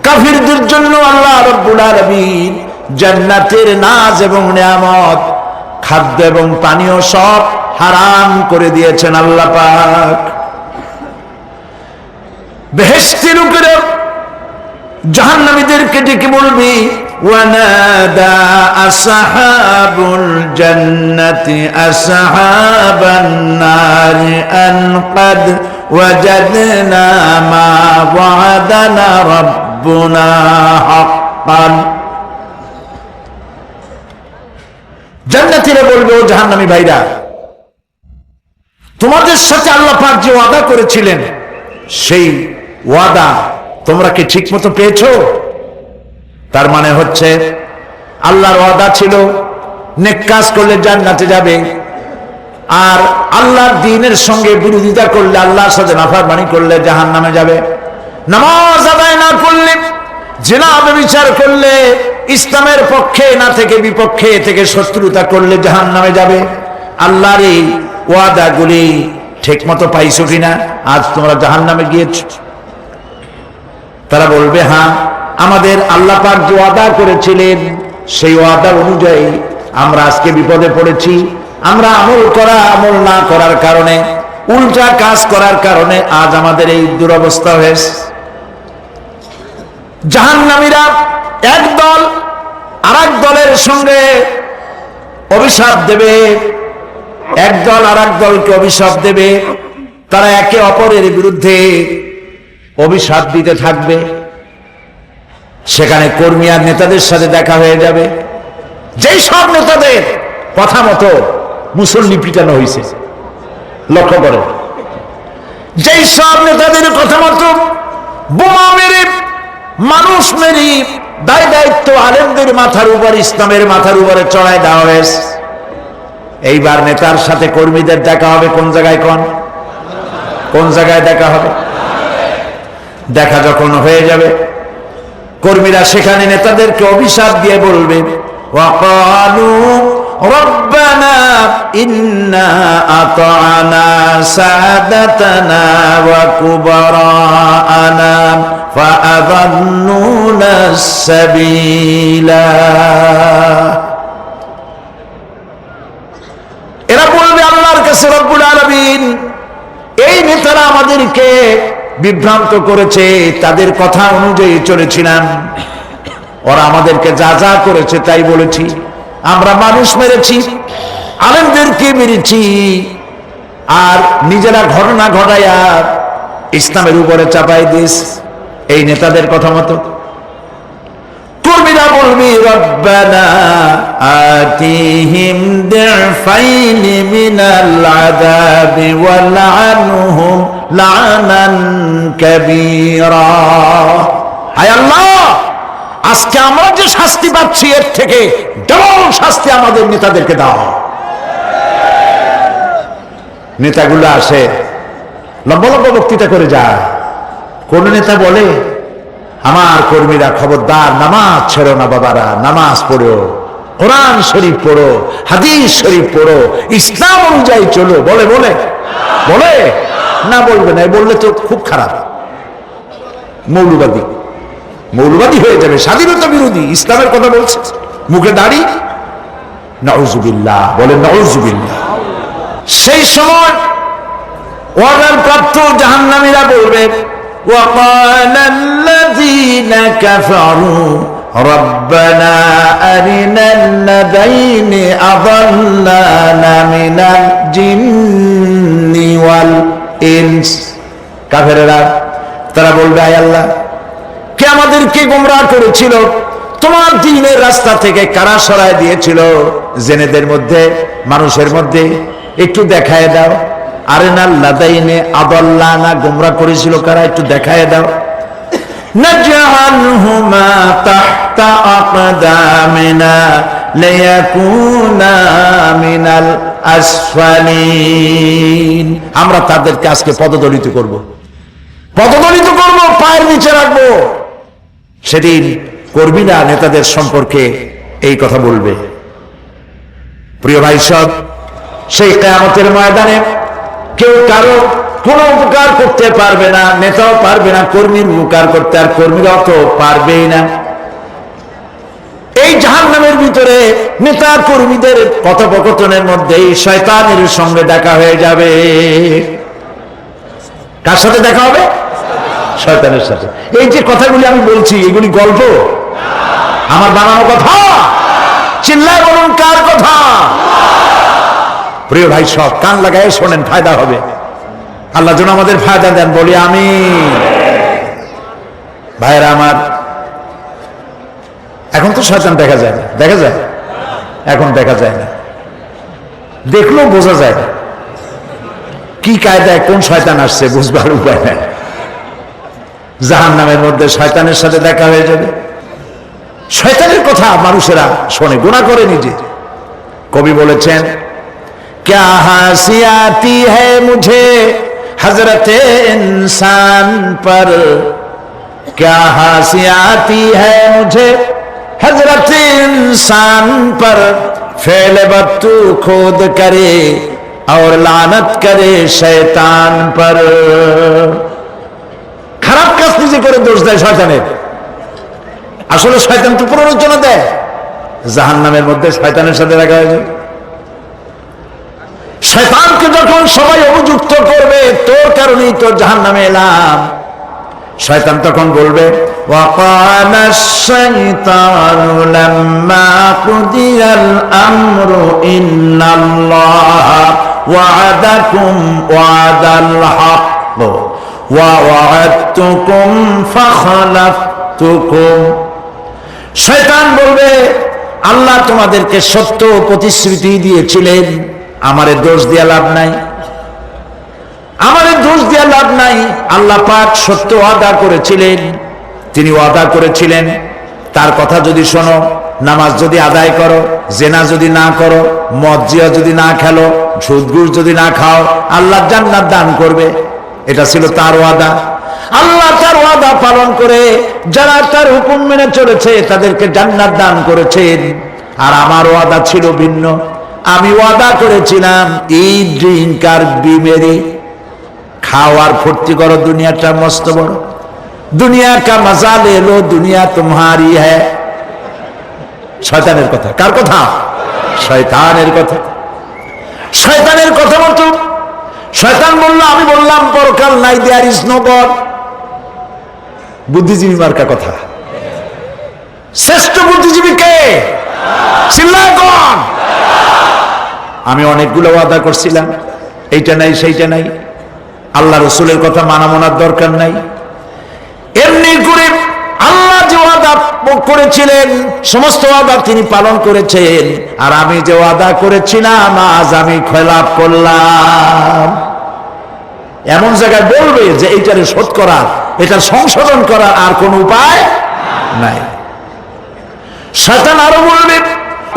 কাফিরদের জন্য আল্লাহ রাব্বুল আলামিন জান্নাতের নাজ এবং নিয়ামত, খাদ্য এবং পানীয় সব হারাম করে দিয়েছেন আল্লাহ পাক। বেহেশতি লোকেরা জাহান্নামীদেরকে ডেকে বলবে, ওয়ানাদা আসহাবুল জান্নাতি আসহাবান নারি আন ক্বাদ ওয়াজাদনা মা ওয়া'দানা রাব্বুনা হাক্কান। জান্নাতীরা বলবে, ও জাহান্নামী ভাইরা, তোমাদের সাথে আল্লাহ পাক যে ওয়াদা করেছিলেন সেই ওয়াদা তোমরা কি ঠিক মতো পেয়েছো? তার মানে হচ্ছে আল্লাহর ওয়াদা ছিল নেক কাজ করলে জান্নাতে যাবে, আর আল্লাহর দ্বীনের সঙ্গে বিরোধিতা করলে, আল্লাহর সাথে নাফরমানি করলে জাহান্নামে যাবে। নামাজ আদায় না করলে, জিনা ব্যভিচার করলে, ইসলামের পক্ষে না থেকে বিপক্ষে থেকে শত্রুতা করলে জাহান্নামে যাবে। আল্লাহর এই ওয়াদাগুলি ঠিক মতো পাইছো কিনা? আজ তোমরা জাহান্নামে গিয়েছো। তারা বলবে, হ্যাঁ, আমাদের আল্লাহ পাক যে ওয়াদা করেছিলেন সেই ওয়াদা অনুযায়ী আমরা আজকে বিপদে পড়েছি। আমরা আমল না করার কারণে, উল্টা কাজ করার কারণে আজ আমাদের এই দুরবস্থা হয়েছে। জাহান্নামীরা একদল আরেক দলের সঙ্গে অভিশাপ দেবে, একদল আরেক দলকে অভিশাপ দেবে। তারা একে অপরের বিরুদ্ধে অভিশাপ দিতে থাকবে। সেখানে কর্মী আর নেতাদের সাথে দেখা হয়ে যাবে। যেই সব নেতাদের কথা মতো মুসল্লি পিটানো হয়েছে, লক্ষ্য করে, যেই সব নেতাদের কথা মতো বোমা মেরে, মানুষ মেরে, দায় দায়িত্ব আলেমদের মাথার উপর, ইসলামের মাথার উপরে চড়াই দেওয়া হয়েছে। এইবার নেতার সাথে কর্মীদের দেখা হবে কোন জায়গায়? কোন জায়গায় দেখা হবে? দেখা যখন হয়ে যাবে, কর্মীরা সেখানে নেতাদেরকে অভিশাপ দিয়ে বলবে, ওয়াকালু রব্বানা ইন্না আতা'না সাদাতানা ওয়া কুবারা'ানা ফাআযাল্লুনা সাবিলা। এরা বলবে আল্লাহর কাছে, রব্বুল আলামিন, এই নেতারা আমাদেরকে বিভ্রান্ত করেছে, তাদের কথা অনুযায়ী চলেছিলাম, ওরা আমাদেরকে যা যা করেছে তাই বলেছি। আমরা মানুষ মেরেছি, আলেমদেরকে মেরেছি, আর নিজেরা ঘটনা ঘটাইয়া ইসলামের উপরে চাপাই দিস এই নেতাদের কথা মতো। কর্মীরা বলবি, রব্বানা আতিহিম দি'ফাইনি মিনাল আযাবি ওয়ালআনহুম লা'নান কাবীরা। হায় আল্লাহ, আজকে আমরা যে শাস্তি পাচ্ছি এর থেকে ডবল শাস্তি আমাদের নেতাদেরকে দাও। নেতাগুলো আসে, লম্বা লম্বা বক্তৃতা করে যায়। কোন নেতা বলে, আমার কর্মীরা খবরদার, নামাজ ছেড়ো না বাবারা, নামাজ পড়ো, কোরআন শরীফ পড়ো, হাদিস শরীফ পড়ো, ইসলাম অনুযায়ী চলো। বলে বলে বলে না, বলবে না। বললে তো খুব খারাপ, মৌলবাদী হয়ে যাবে, স্বাধীনতা বিরোধী, ইসলামের কথা বলছে, মুখে দাড়ি। নাউজুবিল্লাহ, বলে নাউজুবিল্লাহ। সেই সময় ওয়াদার প্রাপ্ত জাহান্নামীরা বলবে, وقال الذين كفروا ربنا أرنا الذين أضلانا من الجن والإنس। কাফেররা তারা বলবে, আয় আল্লাহ, কে আমাদেরকে গোমরাহ করেছিল, তোমার দ্বীনের রাস্তা থেকে কারা সরায় দিয়েছিল, জেনেদের মধ্যে, মানুষের মধ্যে একটু দেখায় দাও। আরেনাল লাদাইনে আদাল্লানা, গোমরা করেছিল কারা, একটু দেখায় দাও। নাজআলহুমা তাহতা আকদামিনা লিয়াকুনা মিনাল আসফালিন, আমরা তাদেরকে আজকে পদদলিত করব, পদদলিত করব, পায়ের নিচে রাখবো। সেদিন কর্মীরা নেতাদের সম্পর্কে এই কথা বলবে। প্রিয় ভাই সব, সেই কিয়ামতের ময়দানে কেউ কারো কোনো উপকার করতে পারবে না, নেতাও পারবে না কর্মীর উপকার করতে, আর কর্মীরাও তো পারবেই না। এই জাহান্নামের ভিতরে নেতা কর্মীদের কথোপকথনের মধ্যেই শয়তানের সঙ্গে দেখা হয়ে যাবে। কার সাথে দেখা হবে? শয়তানের সাথে। এই যে কথাগুলি আমি বলছি, এগুলি গল্প, আমার বানানো কথা? চিল্লায় বলুন কার কথা? প্রিয় ভাই সব, কান লাগায় শোনেন, ফায়দা হবে। আল্লাহ যেন আমাদের ফায়দা দেন, বলি আমিন। ভাইরা আমার, এখন তো শয়তান দেখা যায় না, দেখা যায়? এখন দেখা যায় না, দেখলেও বোঝা যায় না কি কায়দায় কোন শয়তান আসছে, বুঝবার উপায় নাই। জাহান্নামের মধ্যে শয়তানের সাথে দেখা হয়ে যাবে। শয়তানের কথা মানুষেরা শোনে, গুনাহ করে নিজে। কবি বলেছেন, क्या हंसी आती है मुझे हजरत इंसान पर, क्या हंसी आती है मुझे हजरत इंसान पर, फेल बत्तू खुद करे और लानत करे शैतान पर। খারাপ কাজ নিজে করে দোষ দেয় শয়তানের। আসলে শয়তান তো প্ররোচনা দেয়। জাহান্নামের মধ্যে শয়তানের সাথে দেখা হয়েছে। শয়তানকে যখন সবাই অভিযুক্ত করবে, তোর কারণেই তো জাহান্নামে এলাম, শয়তান তখন বলবে, ওয়াকানা শাইতানু লাম্মা কুদিয়াল আমরু ইন্নাল্লাহা ওয়া'আদাকুম ওয়া'দাল হক ওয়া ওয়া'আদতুকুম ফাখলাফতুকুম। শয়তান বলবে, আল্লাহ তোমাদেরকে সত্য প্রতিশ্রুতি দিয়েছিলেন, আমারে দোষ দিয়া লাভ নাই, আমারে দোষ দিয়া লাভ নাই। আল্লাহ পাক সত্য ওয়াদা করেছিলেন, তিনি ওয়াদা করেছিলেন তার কথা যদি শোনো, নামাজ যদি আদায় করো, জেনা যদি না করো, মদ জিয়া যদি না খেলো, সুদ ঘুষ যদি না খাও, আল্লাহ জান্নাত দান করবে। এটা ছিল তার ওয়াদা। আল্লাহ তার ওয়াদা পালন করে যারা তার হুকুম মেনে চলেছে তাদেরকে জান্নাত দান করেছেন। আর আমার ওয়াদা ছিল ভিন্ন। আমি ওয়াদা করেছিলাম, ইট, ড্রিঙ্ক আর বিমেরি, খাওয়ার ফুর্তি করো, দুনিয়াটা মস্ত বড়, দুনিয়া কা মজা লে লো, দুনিয়া তোমারি হ্যায়। শয়তানের কথা। কার কথা? শয়তানের কথা। শয়তানের কথা মতো শয়তান বলল, আমি বললাম পরকাল নাই, দেয়ার ইজ নো গড। বুদ্ধিজীবী মার্কা কথা। শ্রেষ্ঠ বুদ্ধিজীবী কে? চিল্লায় কোন? আমি অনেকগুলো ওয়াদা করছিলাম, এইটা নাই সেইটা নাই, আল্লাহ রসুলের কথা মানা মানার দরকার নাই। এমনি করে আল্লাহ যে ওয়াদা করেছিলেন সমস্ত ওয়াদা তিনি পালন করেছেন, আর আমি যে ওয়াদা করেছিলাম আজ আমি খেলাপ করলাম। এমন জায়গায় বলবে যে এইটারে শোধ করার, এটার সংশোধন করার আর কোন উপায় নাই। শয়তান আরো বলবে,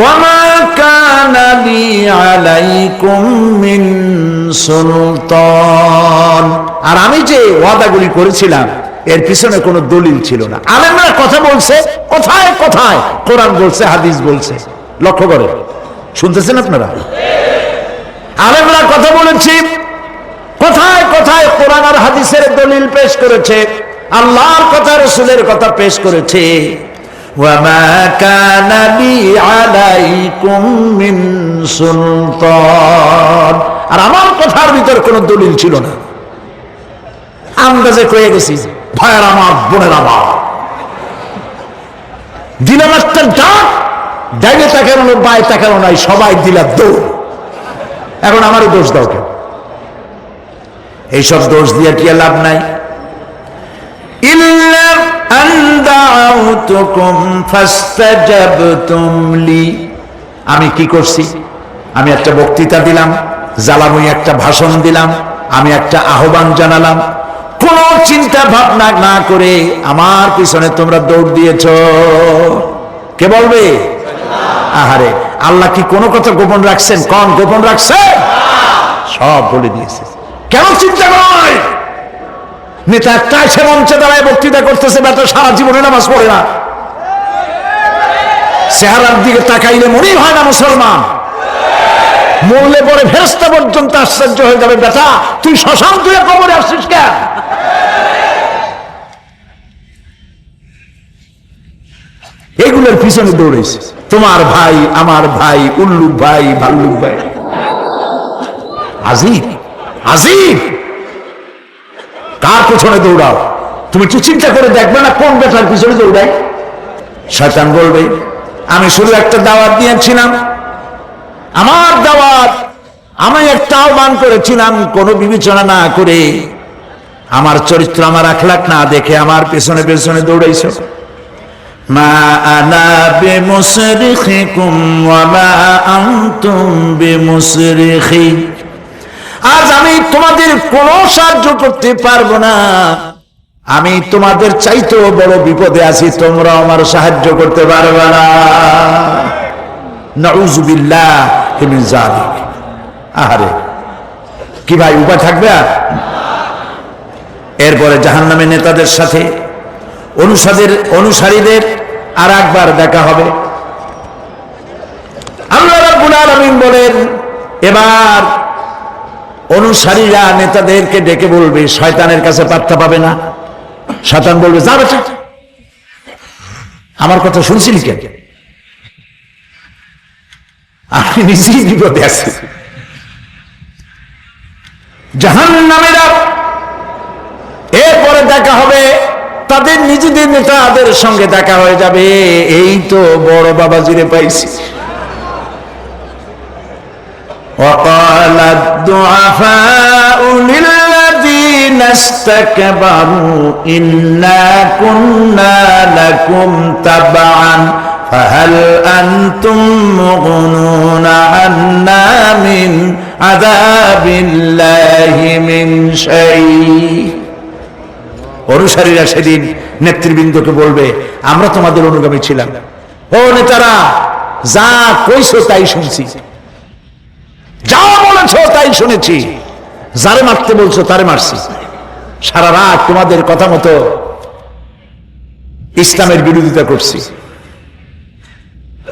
ওয়ামা কানা লি আলাইকুম মিন সুলতান, আর আমি যে ওয়াদাগুলি করেছিলাম এর পিছনে কোনো দলিল ছিল না। আলেমরা কথা বলছে, কোথায় কোথায় কোরআন বলছে, হাদিস বলছে। লক্ষ্য করে শুনতেছেন আপনারা? আলেমরা কথা বলেছি, কোথায় কোথায় কোরআন আর হাদিসের দলিল পেশ করেছে, আল্লাহর কথা রাসূলের কথা পেশ করেছে। ওয়ামা কানা লি আলাইকুম মিন সুলতান, আর আমার কথার ভিতর কোনো দলিল ছিল না। আন্দাজে কয়ে গেছি, ভাইয়ের আমার, বোনের আমার, দিলাম একটা ডাক, ডাইনে তাকানো বাই তাকানো নাই, সবাই দিলাম দৌড়। এখন আমারও দোষ দাও কেন? এইসব দোষ দিয়ে কি লাভ নাই। ইল্লা আন দাউতুকুম ফাস্তাজাবতুম লি, আমি কি করছি? আমি একটা বক্তৃতা দিলাম, জ্বালাময়ী একটা ভাষণ দিলাম, আমি একটা আহ্বান জানালাম, কোন চিন্তা ভাবনা না করে আমার পিছনে তোমরা দৌড় দিয়েছ। কে বলবে? আহারে, আল্লাহ কি কোনো কথা গোপন রাখছেন? কোন গোপন রাখছেন? সব বলে দিয়েছে। কেন চিন্তা নয়? নেতা একটা এসে মঞ্চে দাঁড়ায় বক্তৃতা করতেছে, বেটা সারা জীবনে নামাজ পড়ে না, চেহারার দিকে তাকাইলে মনেই হয় না মুসলমান, মরলে পরে ফেরেশতা পর্যন্ত আশ্চর্য হয়ে যাবে, বেটা তুই শ্মশান তুই কবরে আসছিস কেন? এগুলোর পিছনে দৌড়েছে তোমার ভাই, আমার ভাই, উল্লুক ভাই, ভাল্লুক ভাই। আজিব আজিব, কার পিছনে দৌড়াও? তুমি একটু চিন্তা করে দেখবে না কোন বেটার পিছনে দৌড়াই? শয়তান বলবে আমি শুধু একটা দাওয়াত দিয়েছিলাম, আমার দাওয়াত, আমি একটা আহ্বান করেছিলাম, কোনো বিবেচনা না করে, আমার চরিত্র, আমার আখলাক না দেখে আমার পেছনে পেছনে দৌড়াইছো। মা আনা বিমুসরিখিকুম ওয়া মা আনতুম বিমুসরিখি, আজ আমি তোমাদের কোনো সাহায্য করতে পারবো না, আমি তোমাদের চাইতেও বড় বিপদে আছি, তোমরা আমার সাহায্য করতে পারবে না। নাউযুবিল্লাহি মিন যালিক। আহারে, কি ভাই উপায় থাকবে আর? এরপরে জাহান্নামের নেতাদের সাথে অনুসারীদের আর একবার দেখা হবে। আল্লাহ রাব্বুল আলামিন বলেন, এবার অনুসারীরা নেতাদেরকে ডেকে বলবে, শয়তানের কাছে পাত্তা পাবে না। শয়তান বলবে, যা বেটা, আমার কথা শুনছিলি কেন? আমি নিজেই বিপদে আছি। জাহান্নামীরা এরপরে দেখা হবে, তাদের নিজেদের নেতাদের সঙ্গে দেখা হয়ে যাবে, এই তো বড় বাবাজিরে পাইছি। وقال الضعفاء للذين استكبروا إنا كنا لكم تبعا فهل أنتم مغنون عنا من عذاب الله من شيء। অনুসারীরা সেদিন নেতৃবৃন্দকে বলবে, আমরা তোমাদের অনুগামী ছিলাম, ও নেতারা, যা কইছো তাই শুনছি, যা বলেছো তাই শুনেছি, যারে মারতে বলছো তারে মারছি, সারা রাত তোমাদের কথা মতো ইসলামের বিরোধিতা করছি,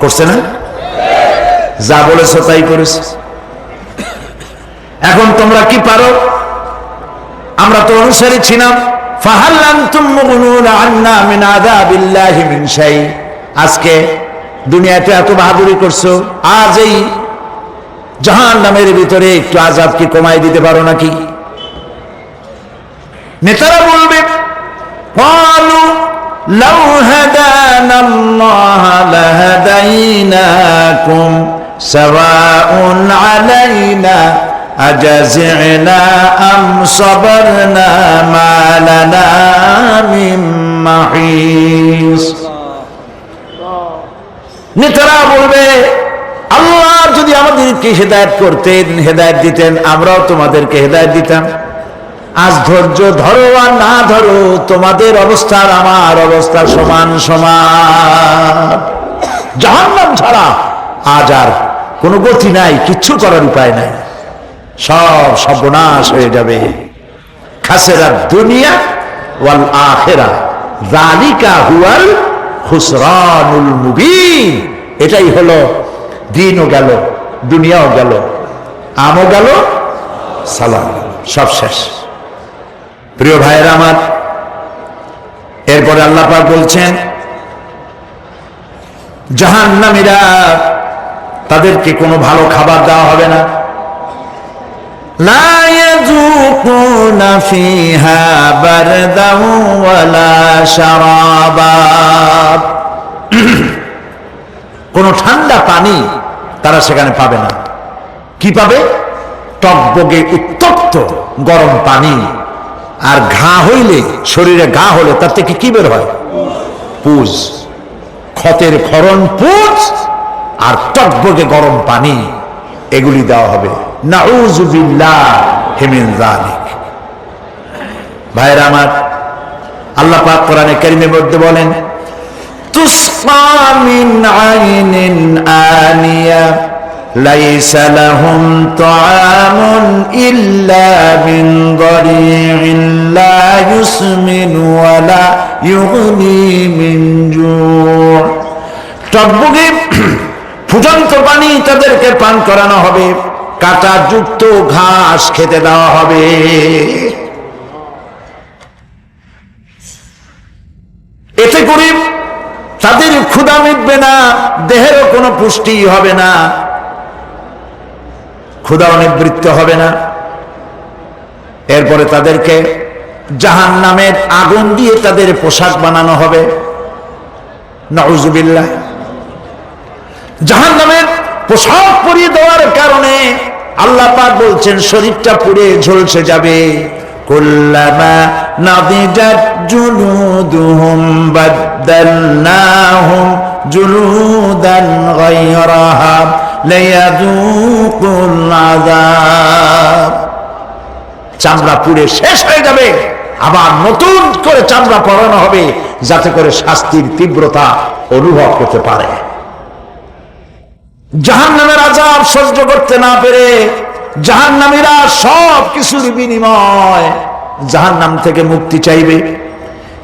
করছে না? যা বলেছো তাই করেছি, এখন তোমরা কি পারো? আমরা তো অনুসারী ছিলাম। ফাহাল আনতুম মুগনুনা আন্না মিন আযাবিল্লাহি মিন শাই, আজকে দুনিয়াতে এত বাহাদুরি করছো, আজ এই জাহান্নামের ভিতরে একটু আযাব কি কমাই দিতে পারো নাকি? নেতারা বলবে, ক্বালু লাউ হাদানাল্লাহু লাহাদাইনাকুম সাওয়াউন আলাইনা আজাযিনা আম সাবারনা মা লানা মিন মাহিস। নেতারা বলবে, আল্লাহ যদি আমাদেরকে হেদায়েত করতেন, হেদায়েত দিতেন, আমরাও তোমাদেরকে হেদায়েত দিতাম। আজ ধৈর্য ধরো আর না ধরো, তোমাদের অবস্থা আর আমার অবস্থা সমান সমান। জাহান্নাম ছাড়া আজ আর কোনো গতি নাই, কিচ্ছু করার উপায় নাই, সব সর্বনাশ হয়ে যাবে। খাসিরা দুনিয়া ওয়াল আখিরা যালিকা হুয়াল খুসরানুল মুবিন। এটাই হলো, দিনও গেল, দুনিয়াও গেল, আমও গেল, সালাম, সব শেষ। প্রিয় ভাইয়েরা আমার, এরপরে আল্লাহ পাক বলছেন, জাহান্নামীরা, তাদেরকে কোনো ভালো খাবার দেওয়া হবে না। লা ইয়াযুকুনা ফিহা বারদান ওয়ালা শারাবা, কোনো ঠান্ডা পানি তারা সেখানে পাবে না। কি পাবে? টকবগে উত্তপ্ত গরম পানি। আর ঘা হইলে, শরীরে ঘা হলে তার থেকে কি বের হয়? পুজ, ক্ষতের ক্ষরণ পুজ আর টকবগে গরম পানি, এগুলি দেওয়া হবে। নাউযু বিল্লাহি মিন যালিক। ভাইরা আমার, আল্লাহ পাক কোরআনে কারীমের মধ্যে বলেন, তুসকা মিন আইনিন আনিয়া লাইসা লাহুম তাআমুন ইল্লা মিন দারি'in লা ইউসমিনু ওয়া লা ইউগনি মিন জু'। টকবগে ফুটন্ত পানি তাদেরকে পান করানো হবে, কাঁটাযুক্ত ঘাস খেতে দেওয়া হবে। এতে করে তাদের ক্ষুধা মিটবে না, দেহেরও কোনো পুষ্টি হবে না, ক্ষুধা নিবৃত্ত হবে না। এরপরে তাদেরকে জাহান্নামের আগুন দিয়ে তাদের পোশাক বানানো হবে। নাউযুবিল্লাহ। জাহান্নামের পোশাক পরিয়ে দেওয়ার কারণে আল্লাহ পাক বলছেন শরীরটা পুড়ে ঝলসে যাবে। কুল্লামা নাদিজাত জুলুদুহুম বাদদালনাহুম জুলুদান গায়রাহা লিয়াযুকুল আযাব। চামড়া পুড়ে শেষ হয়ে যাবে, আবার নতুন করে চামড়া পরানো হবে যাতে করে শাস্তির তীব্রতা অনুভব করতে পারে। জাহান্নামের আযাব সহ্য করতে না পেরে জাহান্নামীরা সব কিছুর বিনিময় জাহান্নাম থেকে মুক্তি চাইবে।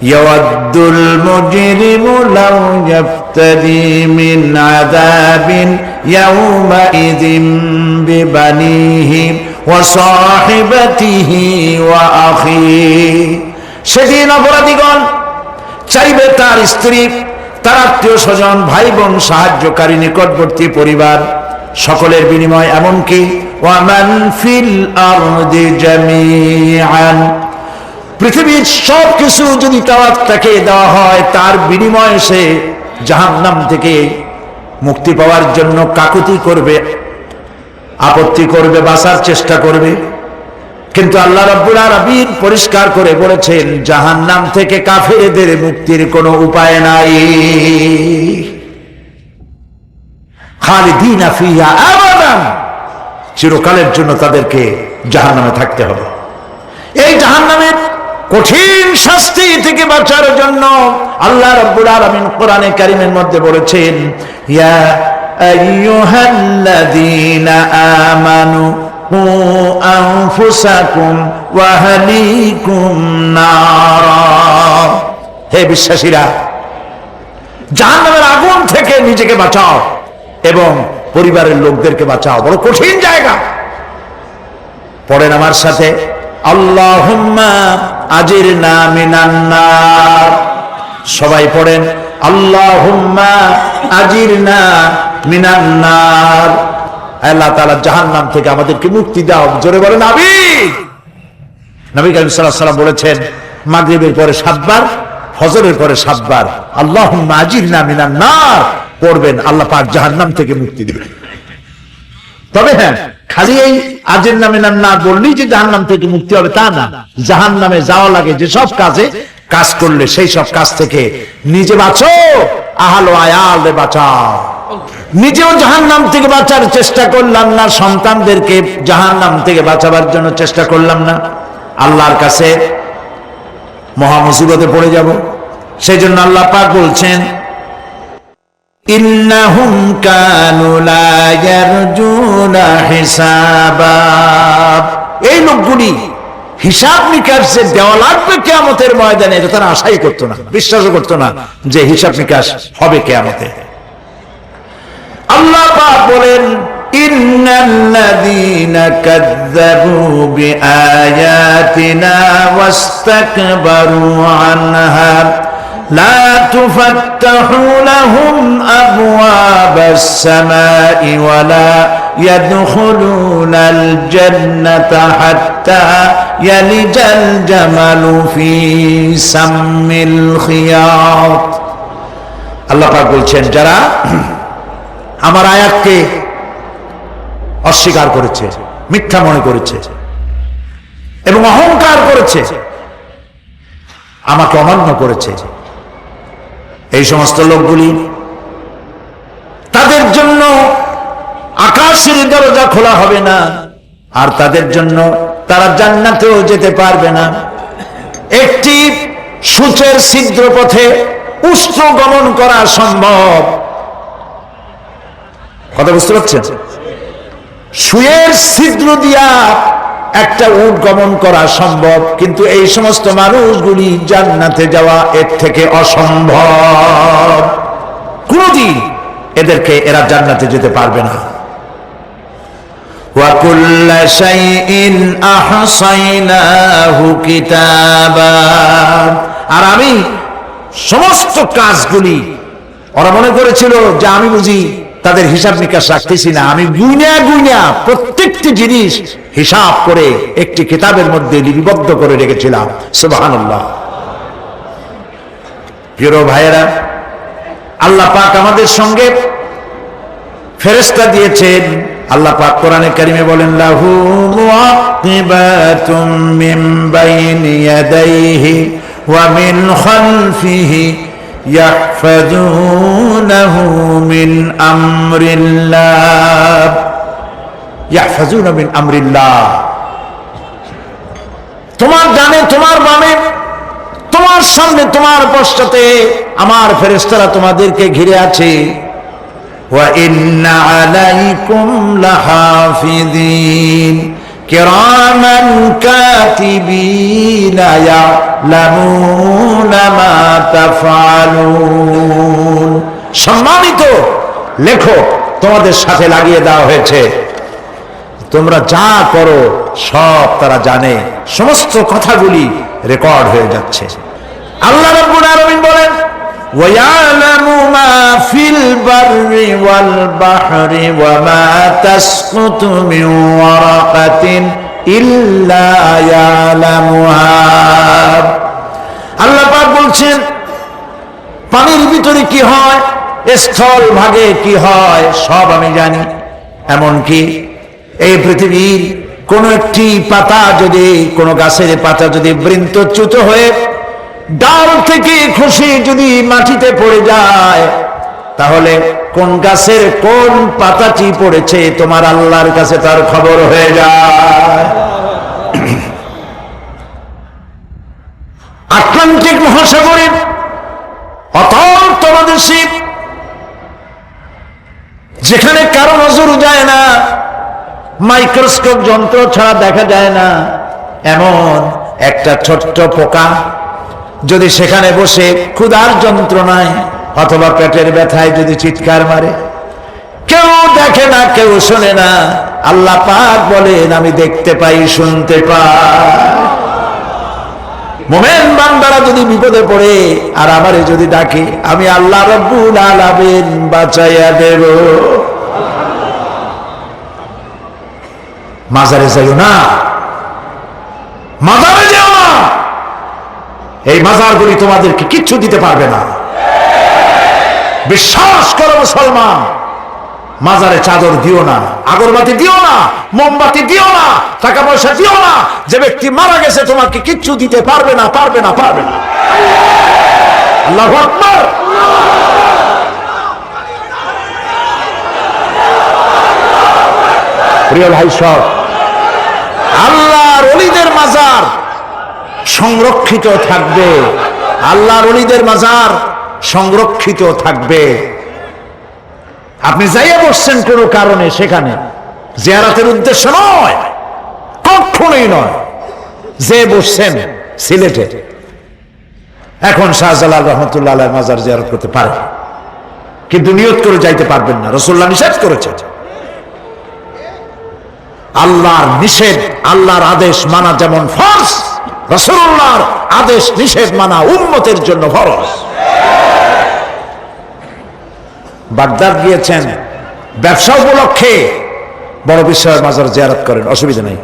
ইয়াওয়াদ্দুল মুজরিমু লাউ ইয়াফতাদি মিন আযাবিন ইয়াওমাইযিন বিবানিহি ওয়া সাহিবাতিহি ওয়া আখিহি। সেদিন অপরাধীগণ চাইবে তার স্ত্রী, তার আত্মীয় স্বজন, ভাই বোন, সাহায্যকারী, নিকটবর্তী পরিবার সকলের বিনিময়, এমনকি ওয়ামান ফিল আরদি জামিআন, পৃথিবীর সব কিছু যদি তাকে দেওয়া হয় তার বিনিময়ে সে জাহান্নাম থেকে মুক্তি পাওয়ার জন্য কাকুতি করবে, আপত্তি করবে, বাঁচার চেষ্টা করবে। কিন্তু আল্লাহ রাব্বুল আলামিন পরিষ্কার করে বলেছেন জাহান্নাম থেকে কাফেরদের মুক্তির কোনো উপায় নাই। খালিদিনা ফিহা আবাদান, চিরকালের জন্য তাদেরকে জাহান্নামে থাকতে হবে। এই জাহান্নামের কঠিন শাস্তি থেকে বাঁচার জন্য আল্লাহ রাব্বুল আলামিন কোরআনে কারীমের মধ্যে বলেছেন, ইয়া আইয়ুহাল্লাযীনা আমানু কু আনফুসাকুম ওয়া আহলিকুম নারা। হে বিশ্বাসীরা, জাহান্নামের আগুন থেকে নিজেকে বাঁচাও এবং পরিবারের লোকদেরকে বাঁচাও। বড় কঠিন জায়গা। পড়েন আমার সাথে, আল্লাহুম্মা আজিরনা মিনান নার। সবাই পড়েন, আল্লাহুম্মা আজিরনা মিনান নার। আল্লাহ তাআলা জাহান্নাম থেকে আমাদেরকে মুক্তি দাও। জোরে বলেন আমিন। নবী করিম সাল্লাল্লাহু আলাইহি ওয়াসাল্লাম বলেছেন মাগরিবের পরে 7 বার, ফজরের পরে 7 বার আল্লাহুম্মা আজিরনা মিনান নার পড়বেন, আল্লাহ পাক জাহান্নাম থেকে মুক্তি দিবেন। তবে হ্যাঁ, খালি এই আজিরনা মিনান নার বললেই যে জাহান্নাম থেকে মুক্তি হবে তা না। জাহান্নামে যাওয়া লাগে যে সব কাজ করলে সেই সব কাজ থেকে নিজে বাঁচো, আহল আয়ালে বাঁচাও। নিজেও জাহান্নাম থেকে বাঁচার চেষ্টা করলাম না, সন্তানদেরকে জাহান্নাম থেকে বাঁচাবার জন্য চেষ্টা করলাম না, আল্লাহর কাছে মহা মুসিবতে পড়ে যাব। সেই জন্য আল্লাহ পাক বলছেন, ইন্নাহুম কানু লা ইয়ারজুনা হিসাবা। এই লোকগুলি হিসাব নিকাশ যে দেওয়া লাগবে কিয়ামতের ময়দানে এটা তারা আশাই করতো না, বিশ্বাসও করতো না যে হিসাব নিকাশ হবে কিয়ামতে। আল্লাহ পাক বলেন, ইন্নাল্লাযীনা কাযযাবু বিআয়াতিনা ওয়াস্তাকবারু আনহা লা তুফাত্তাহু লাহুম আবওয়াবাস সামাই ওয়া লা ইয়াদখুলুনাল জান্নাতা হাত্তা ইয়ালিজাল জামালু ফি সাম্মিল খিয়াত। আল্লাহ পাক বলছেন, যারা আমার আয়াতকে অস্বীকার করেছে, মিথ্যা মনে করেছে এবং অহংকার করেছে, আমাকে অমান্য করেছে, এই সমস্ত লোকগুলি, তাদের জন্য আকাশের দরজা খোলা হবে না, আর তাদের জন্য তারা জান্নাতেও যেতে পারবে না। একটি সূচের ছিদ্র পথে উষ্ট্র গমন করা সম্ভব, কথা বুঝতে পারছেন? সুয়ের ছিদ্র দিয়া একটা উট গমন করা সম্ভব, কিন্তু এই সমস্ত মানুষগুলি জান্নাতে যাওয়া এর থেকে অসম্ভব। কোনদিন এদেরকে এরা জান্নাতে যেতে পারবে না। وَكُلَّ شَيْءٍ أَحْصَيْنَاهُ كِتَابًا। আর আমি সমস্ত কাজগুলি, ওরা মনে করেছিল যে আমি বুঝি তাদের হিসাব নিকাশ রাখতেছি না, আমি গুইনা গুইনা প্রত্যেকটি জিনিস হিসাব করে একটি কিতাবের মধ্যে লিপিবদ্ধ করে রেখেছিলাম। সুবহানাল্লাহ। প্রিয় ভাইয়েরা, আল্লাহ পাক আমাদের সঙ্গে ফেরেশতা দিয়েছেন। আল্লাহ পাক কোরআনে কারিমে বলেন, লাহু মুআক্কিবাতুম মিন বাইনি ইয়াদাইহি ওয়া মিন খালফিহি ইয়াহফাজুনাহু মিন আমরিল্লাহ। ইয়াহফাজুনা মিন আমরিল্লাহ। তোমার ডানে, তোমার বামে, তোমার সামনে, তোমার পশ্চাতে আমার ফেরেশতারা তোমাদেরকে ঘিরে আছে। وَإِنَّ عَلَيْكُمْ لَحَافِظِينَ كِرَامًا كَاتِبِينَ يَعْلَمُونَ مَا تَفْعَلُونَ। সম্মানিত লেখক তোমাদের সাথে লাগিয়ে দেওয়া হয়েছে, তোমরা যা করো সব তারা জানে, সমস্ত কথাগুলি রেকর্ড হয়ে যাচ্ছে। আল্লাহ রাব্বুল আলামিন বলেন, وَيَعْلَمُ مَا فِي الْبَرِّ وَالْبَحْرِ وَمَا تَسْقُطُ مِنْ وَرَقَةٍ إِلَّا يَعْلَمُهَا। আল্লাহ পাক বলছেন, পানির ভিতরে কি হয়, স্থল ভাগে কি হয়, সব আমি জানি। এমনকি এই পৃথিবীর কোন একটি পাতা যদি, কোন গাছের পাতা যদি বৃন্তচ্যুত হয়ে ডাল থেকে খসে যদি মাটিতে পড়ে যায়, তাহলে কোন গাছের কোন পাতাটি পড়েছে তোমার আল্লাহর কাছে তার খবর হয়ে যায়। আটলান্টিক মহাসাগরে অতল তলদেশে, যেখানে কারো নজর যায় না, মাইক্রোস্কোপ যন্ত্র ছাড়া দেখা যায় না, এমন একটা ছোট্ট পোকা যদি সেখানে বসে ক্ষুধার যন্ত্রণায় অথবা পেটের ব্যথায় যদি চিৎকার মারে, কেউ দেখে না, কেউ শোনে না, আল্লাহ পাক বলেন আমি দেখতে পাই, শুনতে পাই। মুমিন বান্দারা যদি বিপদে পড়ে আর আমারে যদি ডাকে, আমি আল্লাহ রাব্বুল আলামিন বাঁচাইয়া দেব। মাজারে যাইও না, মাজারে যেও না, এই মাজারগুলি তোমাদেরকে কিচ্ছু দিতে পারবে না। বিশ্বাস করো মুসলমান, মাজারে চাদর দিও না, আগরবাতি দিও না, মোমবাতি দিও না, টাকা পয়সা দিও না। যে ব্যক্তি মারা গেছে তোমাকে কিচ্ছু দিতে পারবে না, পারবে না, পারবে না। আল্লাহু আকবার। প্রিয় ভাই সব, আল্লাহর ওলিদের মাজার সংরক্ষিত থাকবে, আল্লাহর ওলিদের মাজার সংরক্ষিত থাকবে। আপনি যাইয়া বসছেন কোন কারণে, সেখানে জিয়ারতের উদ্দেশ্য নয়, কখনোই নয়। যে বসছেন সিলেটে, এখন শাহজালাল রহমতুল্লাহ আলাইহির মাজার জিয়ারত করতে পারেন, কিন্তু নিয়ত করে যাইতে পারবেন না, রাসূলুল্লাহ নিষেধ করেছেন। আল্লাহর নিষেধ, আল্লাহর আদেশ মানা যেমন ফরজ, রাসূলুল্লাহর আদেশ নিষেধ মানা উম্মতের জন্য ফরজ। বাগদাদ গিয়েছেন ব্যবসা উপলক্ষে, বড় বিশ্বের মাজার জিয়ারত করেন, অসুবিধা নেই,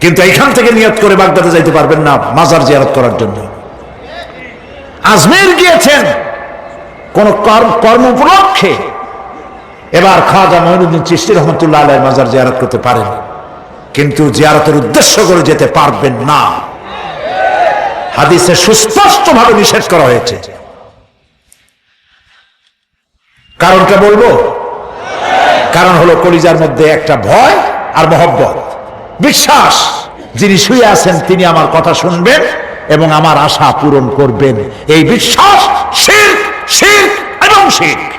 কিন্তু এখান থেকে নিয়ত করে বাগদাদে যাইতে পারবেন না মাজার জিয়ারত করার জন্য। আজমের গিয়েছেন কোন কর্ম উপলক্ষে, এবার খাজা মঈনুদ্দিন চিশতি রহমতুল্লাহ আলাইহির মাজার জিয়ারত করতে পারেন, কিন্তু জিয়ারতের উদ্দেশ্য করে যেতে পারবেন না। হাদিসে সুস্পষ্টভাবে নিষেধ করা হয়েছে। কারণটা বলবো? কারণ হলো কলিজার মধ্যে একটা ভয় আর মহব্বত, বিশ্বাস যিনি শুয়ে আছেন তিনি আমার কথা শুনবেন এবং আমার আশা পূরণ করবেন। এই বিশ্বাস শিরক, শিরক এবং শিরক।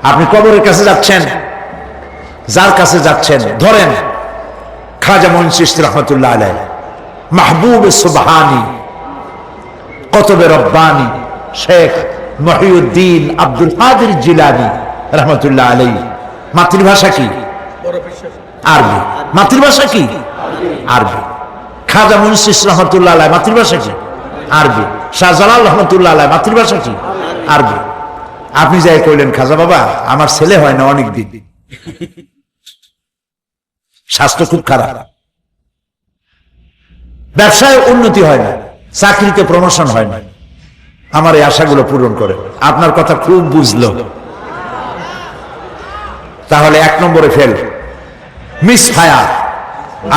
আপনি কবরের কাছে যাচ্ছেন, যার কাছে যাচ্ছেন, ধরেন খাজা মঈন চিশতি রহমতুল্লাহ আলাইহ, মাহবুব সুবহানি, কুতুবে রব্বানি, শেখ মহিউদ্দিন আব্দুল কাদের জিলানী রহমতুল্লাহ আলাইহ। মাতৃভাষা কি? আরবি। মাতৃভাষা কি? আরবি। খাজা মঈন চিশতি রহমতুল্লাহ আলাইহ মাতৃভাষা কি? আরবি। শাহজালাল রহমতুল্লাহ আলাইহ মাতৃভাষা কি? আরবি। আপনি যাই কইলেন, খাজা বাবা আমার ছেলে হয় না অনেক দিন, স্বাস্থ্য খুব খারাপ, ব্যবসায় উন্নতি হয় না, চাকরিতে প্রমোশন হয় না, আমার এই আশাগুলো পূরণ করে। আপনার কথা খুব বুঝলো, তাহলে 1 নম্বরে ফেল, মিস ফায়ার।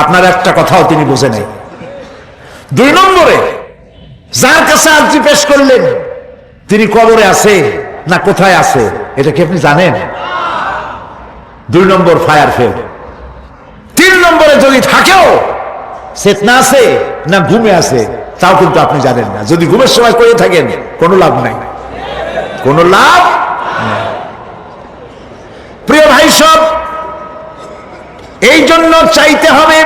আপনার একটা কথাও তিনি বুঝে নাই। 2 নম্বরে যার কাছে আর্জি পেশ করলেন তিনি কবরে আছে না কোথায় আছে এটা কি আপনি জানেন? 2 নম্বর ফায়ার ফেল। 3 নম্বরে যদি থাকেও চেতনা আছে না ঘুমে আছে তাও কিন্তু আপনি জানেন না। যদি ঘুমের সময় করে থাকেন কোনো লাভ নাই, কোনো লাভ নাই। প্রিয় ভাই সব, এই জন্য চাইতে হবে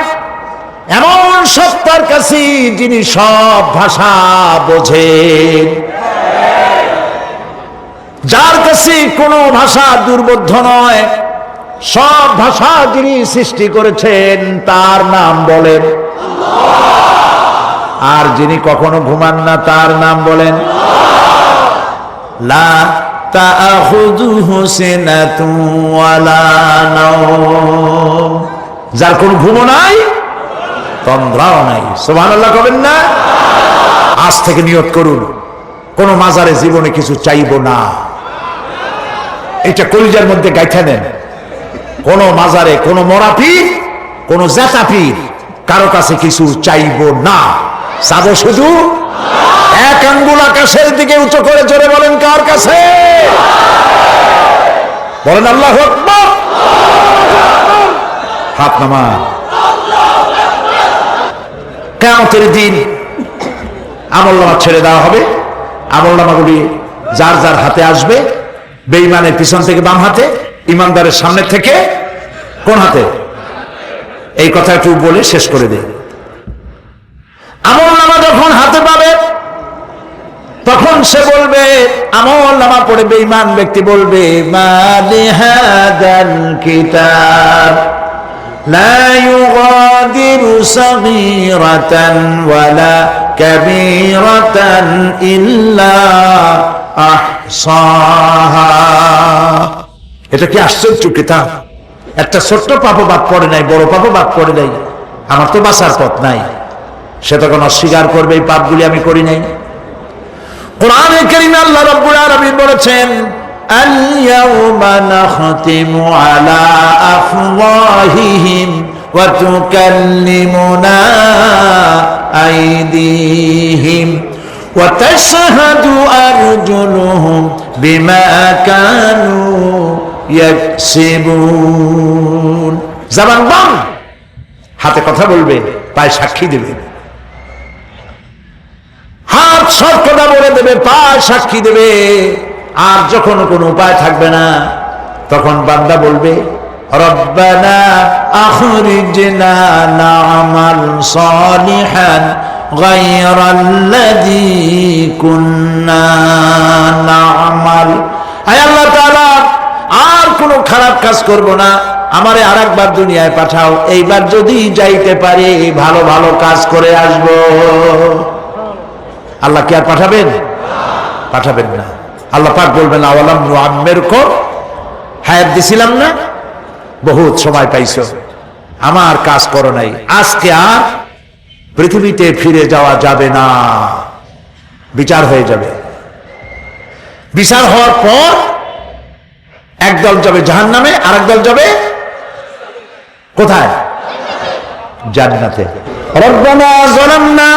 এমন সত্তার কাছে যিনি সব ভাষা বোঝেন, যার কাছে কোনো ভাষা দুর্বোধ্য নয়, সব ভাষা যিনি সৃষ্টি করেছেন তার নাম বলেন, আর যিনি কখনো ঘুমান না তার নাম বলেন লা তাআখুযুহু সিনাতুন ওয়ালা নাওম, যার কোনো ঘুমও নাই তন্দ্রাও নাই। সুবহানাল্লাহ কবেন না? আজ থেকে নিয়ত করুন কোন মাজারে জীবনে কিছু চাইবো না, এটা কলিজার মধ্যে গাইথা নেন। কোন মাজারে কোন মরা পীর, কোন জেতা পীর, কারো কাছে কিছু চাইবো না, চাবো শুধু এক আঙ্গুল আকাশের দিকে উঁচু করে জোরে বলেন কার কাছে? বলেন আল্লাহু আকবার। হাত নামা। কিয়ামতের দিন আমলনামা ছেড়ে দেওয়া হবে, আমলনামাগুলি যার যার হাতে আসবে, বেঈমানের পিছন থেকে বাম হাতে, ইমানদারের সামনে থেকে কোন হাতে? এই কথা একটু বলে শেষ করে দেয়। আমলনামা যখন হাতে পাবে তখন সে বলবে, আমলনামা পড়ে বেঈমান ব্যক্তি বলবে, মা লিহাদাল কিতাব লা ইউগাদিরু সাগীরাতান ওয়ালা কাবীরাতান ইল্লা আহসাহা। এটা কি আশ্চর্য কিতাব! একটা ছোট্ট পাপও বাদ পড়ে নাই, বড় পাপও বাদ পড়ে নাই। আমার তো বাঁচার পথ নাই। সে তখন অস্বীকার করবে এই পাপগুলি আমি করি নাই। কোরআনে কারীমে আল্লাহ রাব্বুল আলামিন বলেছেন, আল ইয়াউমা নাখতিমু আলা আফওয়াহিহিম ওয়া তুকাল্লিমুনা আইদিহিম ওয়া তাশহাদু আরজুলুহুম বিমা কানু ইয়াকসিবুন। জবান বন্ধ, হাতে কথা বলবে, পায়ে সাক্ষী দেবে, হাত সব কথা বলে দেবে, পায়ে সাক্ষী দেবে। আর যখন কোনো উপায় থাকবে না তখন বান্দা বলবে, রব্বানা আখরিজনা না'মাল সালিহান গায়রাল্লাযী কুন্না না'মাল। আয় আল্লাহ তাআলা, আর কোনো খারাপ কাজ করব না, আমারে আরেকবার দুনিয়ায় পাঠাও, এইবার যদি যাইতে পারি ভালো ভালো কাজ করে আসব। আল্লাহ কি আর পাঠাবেন? পাঠাবেন না। আল্লাহ পাক বলবেন, আওয়ালাম নুআম্মিরকুম, হায়াত দিছিলাম না, বহুত সময় পাইছো, আমার কাজ করো নাই, আজকে আর পৃথিবীতে ফিরে যাওয়া যাবে না, বিচার হয়ে যাবে। বিচার হওয়ার পর একদল যাবে জাহান্নামে, আর একদল যাবে কোথায়? জান্নাতে। রব্বানা যালামনা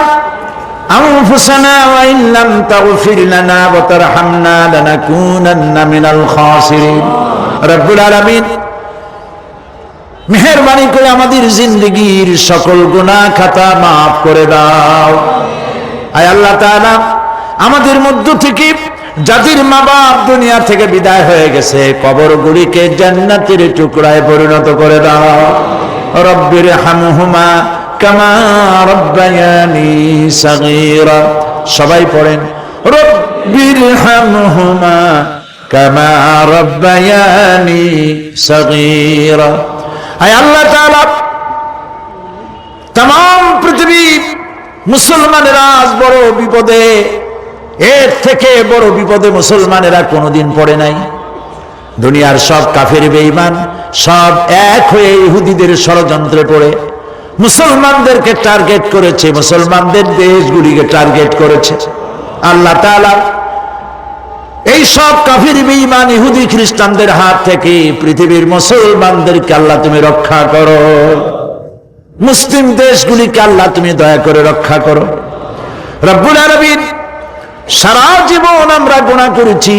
আনফুসানা ওয়া ইন লাম তাগফির লানা ওয়া তারহামনা লানাকুনান্না মিনাল খাসিরিন। রব্বুল আলামিন মেহেরবানি করে আমাদের জিন্দগির সকল গুনাহ খাতা মাফ করে দাও। আয় আল্লাহ তাআলা, আমাদের মধ্য থেকে যাদের মা বাপ দুনিয়া থেকে বিদায় হয়ে গেছে, কবরগুলিকে জান্নাতের টুকরায় পরিণত করে দাও। রব্বির হামহুমা কামা রব্বায়ানি সাগীরা। সবাই পড়েন, রব্বির হামহুমা কামা রব্বায়ানি সাগীরা। আয় আল্লাহ তাআলা, तमाम পৃথিবী মুসলমানেরা আজ বড় বিপদে, এর থেকে বড় বিপদে মুসলমানেরা কোনোদিন পড়ে নাই। দুনিয়ার সব কাফের বেঈমান সব এক হয়ে ইহুদিদের ষড়যন্ত্রে পড়ে মুসলমানদেরকে টার্গেট করেছে, মুসলমানদের দেশগুলিকে টার্গেট করেছে। আল্লাহ তাআলা এই সব কাফের বেঈমান ইহুদি খ্রিস্টানদের হাত থেকে পৃথিবীর মুসলমানদেরকে আল্লাহ তুমি রক্ষা করো। মুসলিম দেশগুলিকে আল্লাহ তুমি দয়া করে রক্ষা করো। রব্বুল আলামিন, সারা জীবন আমরা গুনাহ করেছি,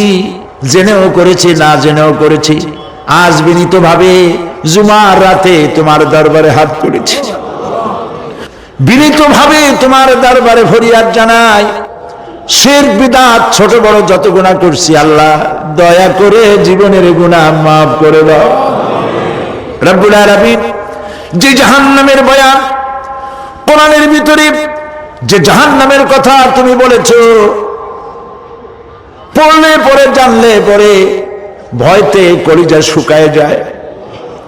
জেনেও করেছি না জেনেও করেছি। আজ বিনীতভাবে জুমার রাতে তোমার দরবারে হাত তুলেছি, বিনীতভাবে তোমার দরবারে ফরিয়াদ জানাই। শিরক বিদআত ছোট বড় যত গুনাহ করছি, আল্লাহ দয়া করে জীবনের গুনাহ মাফ করে দাও। রব্বুল আলামিন, যে জাহান্নামের বয়ান কোরআনের ভিতরে, যে জাহান্নামের কথা তুমি বলেছো, পড়লে পরে জানলে পরে ভয়তে কলিজা শুকায় যায়।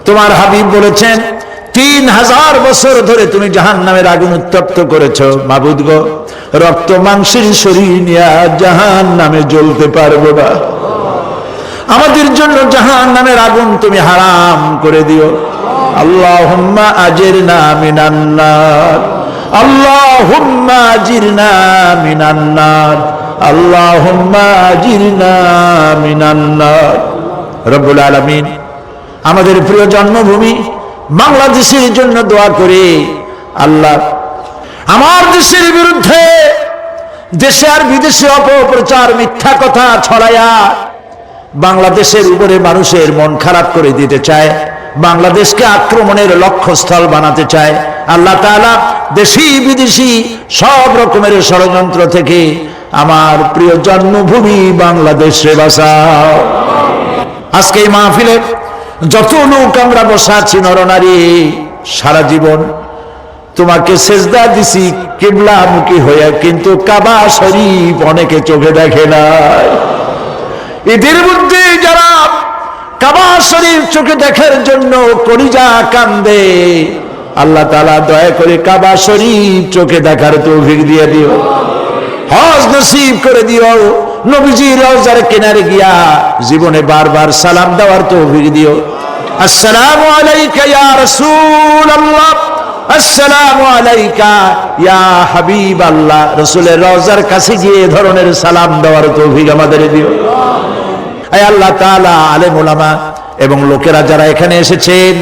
তোমার হাবিব বলেছেন 3000 বছর ধরে তুমি জাহান্নামের আগুন উত্তপ্ত করেছো। মাবুদ গো, রক্ত মাংসের শরীর নিয়ে জাহান্নামে জ্বলতে পারবো না। আমাদের জন্য জাহান্নামের আগুন তুমি হারাম করে দিও। আল্লাহুম্মা আজিরনা মিনান নার, আল্লাহুম্মা আজিরনা মিনান নার, আল্লাহুম্মা আজিরনা মিনান নার। রব্বুল আলামিন, আমাদের প্রিয় জন্মভূমি বাংলাদেশের জন্য দোয়া করে আল্লাহ আমার দেশের বিরুদ্ধে দেশে আর বিদেশে অপপ্রচার মিথ্যা কথা ছড়ায়া বাংলাদেশের উপরে মানুষের মন খারাপ করে দিতে চায়, বাংলাদেশকে আক্রমণের লক্ষ্যস্থল বানাতে চায়। আল্লাহ তাআলা দেশি বিদেশি সব রকমের ষড়যন্ত্র থেকে আমার প্রিয় জন্মভূমি বাংলাদেশে বাঁচাও। আজকে এই মাহফিলে যত লোক আমরা বসা আছি নরনারী, সারা জীবন তোমাকে সেজদা দিছি কিবলামুখী হয়ে, কিন্তু কাবা শরীফ অনেকে চোখে দেখে নাই। এদের মধ্যে যারা কাবা শরীফ চোখে দেখার জন্য কলিজা কান্দে, আল্লাহ তাআলা দয়া করে কাবা শরীফ চোখে দেখার তৌফিক দিয়ে দিও, হজ নসিব করে দিও। নবীজির রওজার কিনারে গিয়া জীবনে বারবার সালাম দেওয়ার তৌফিক দিও। আসসালামু আলাইকা ইয়া রাসূলুল্লাহ, আসসালামু আলাইকা ইয়া হাবিবাল্লাহ। রাসূলের রওজার কাছে গিয়ে এই ধরনের সালাম দেওয়ার তৌফিক আমাদের দিও। আয় আল্লাহ তাআলা, আলেম ওলামা এবং লোকেরা যারা এখানে এসেছেন,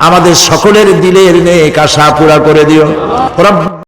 আমাদের সকলের দিলের নেক আশা পুরা করে দিও। রব্ব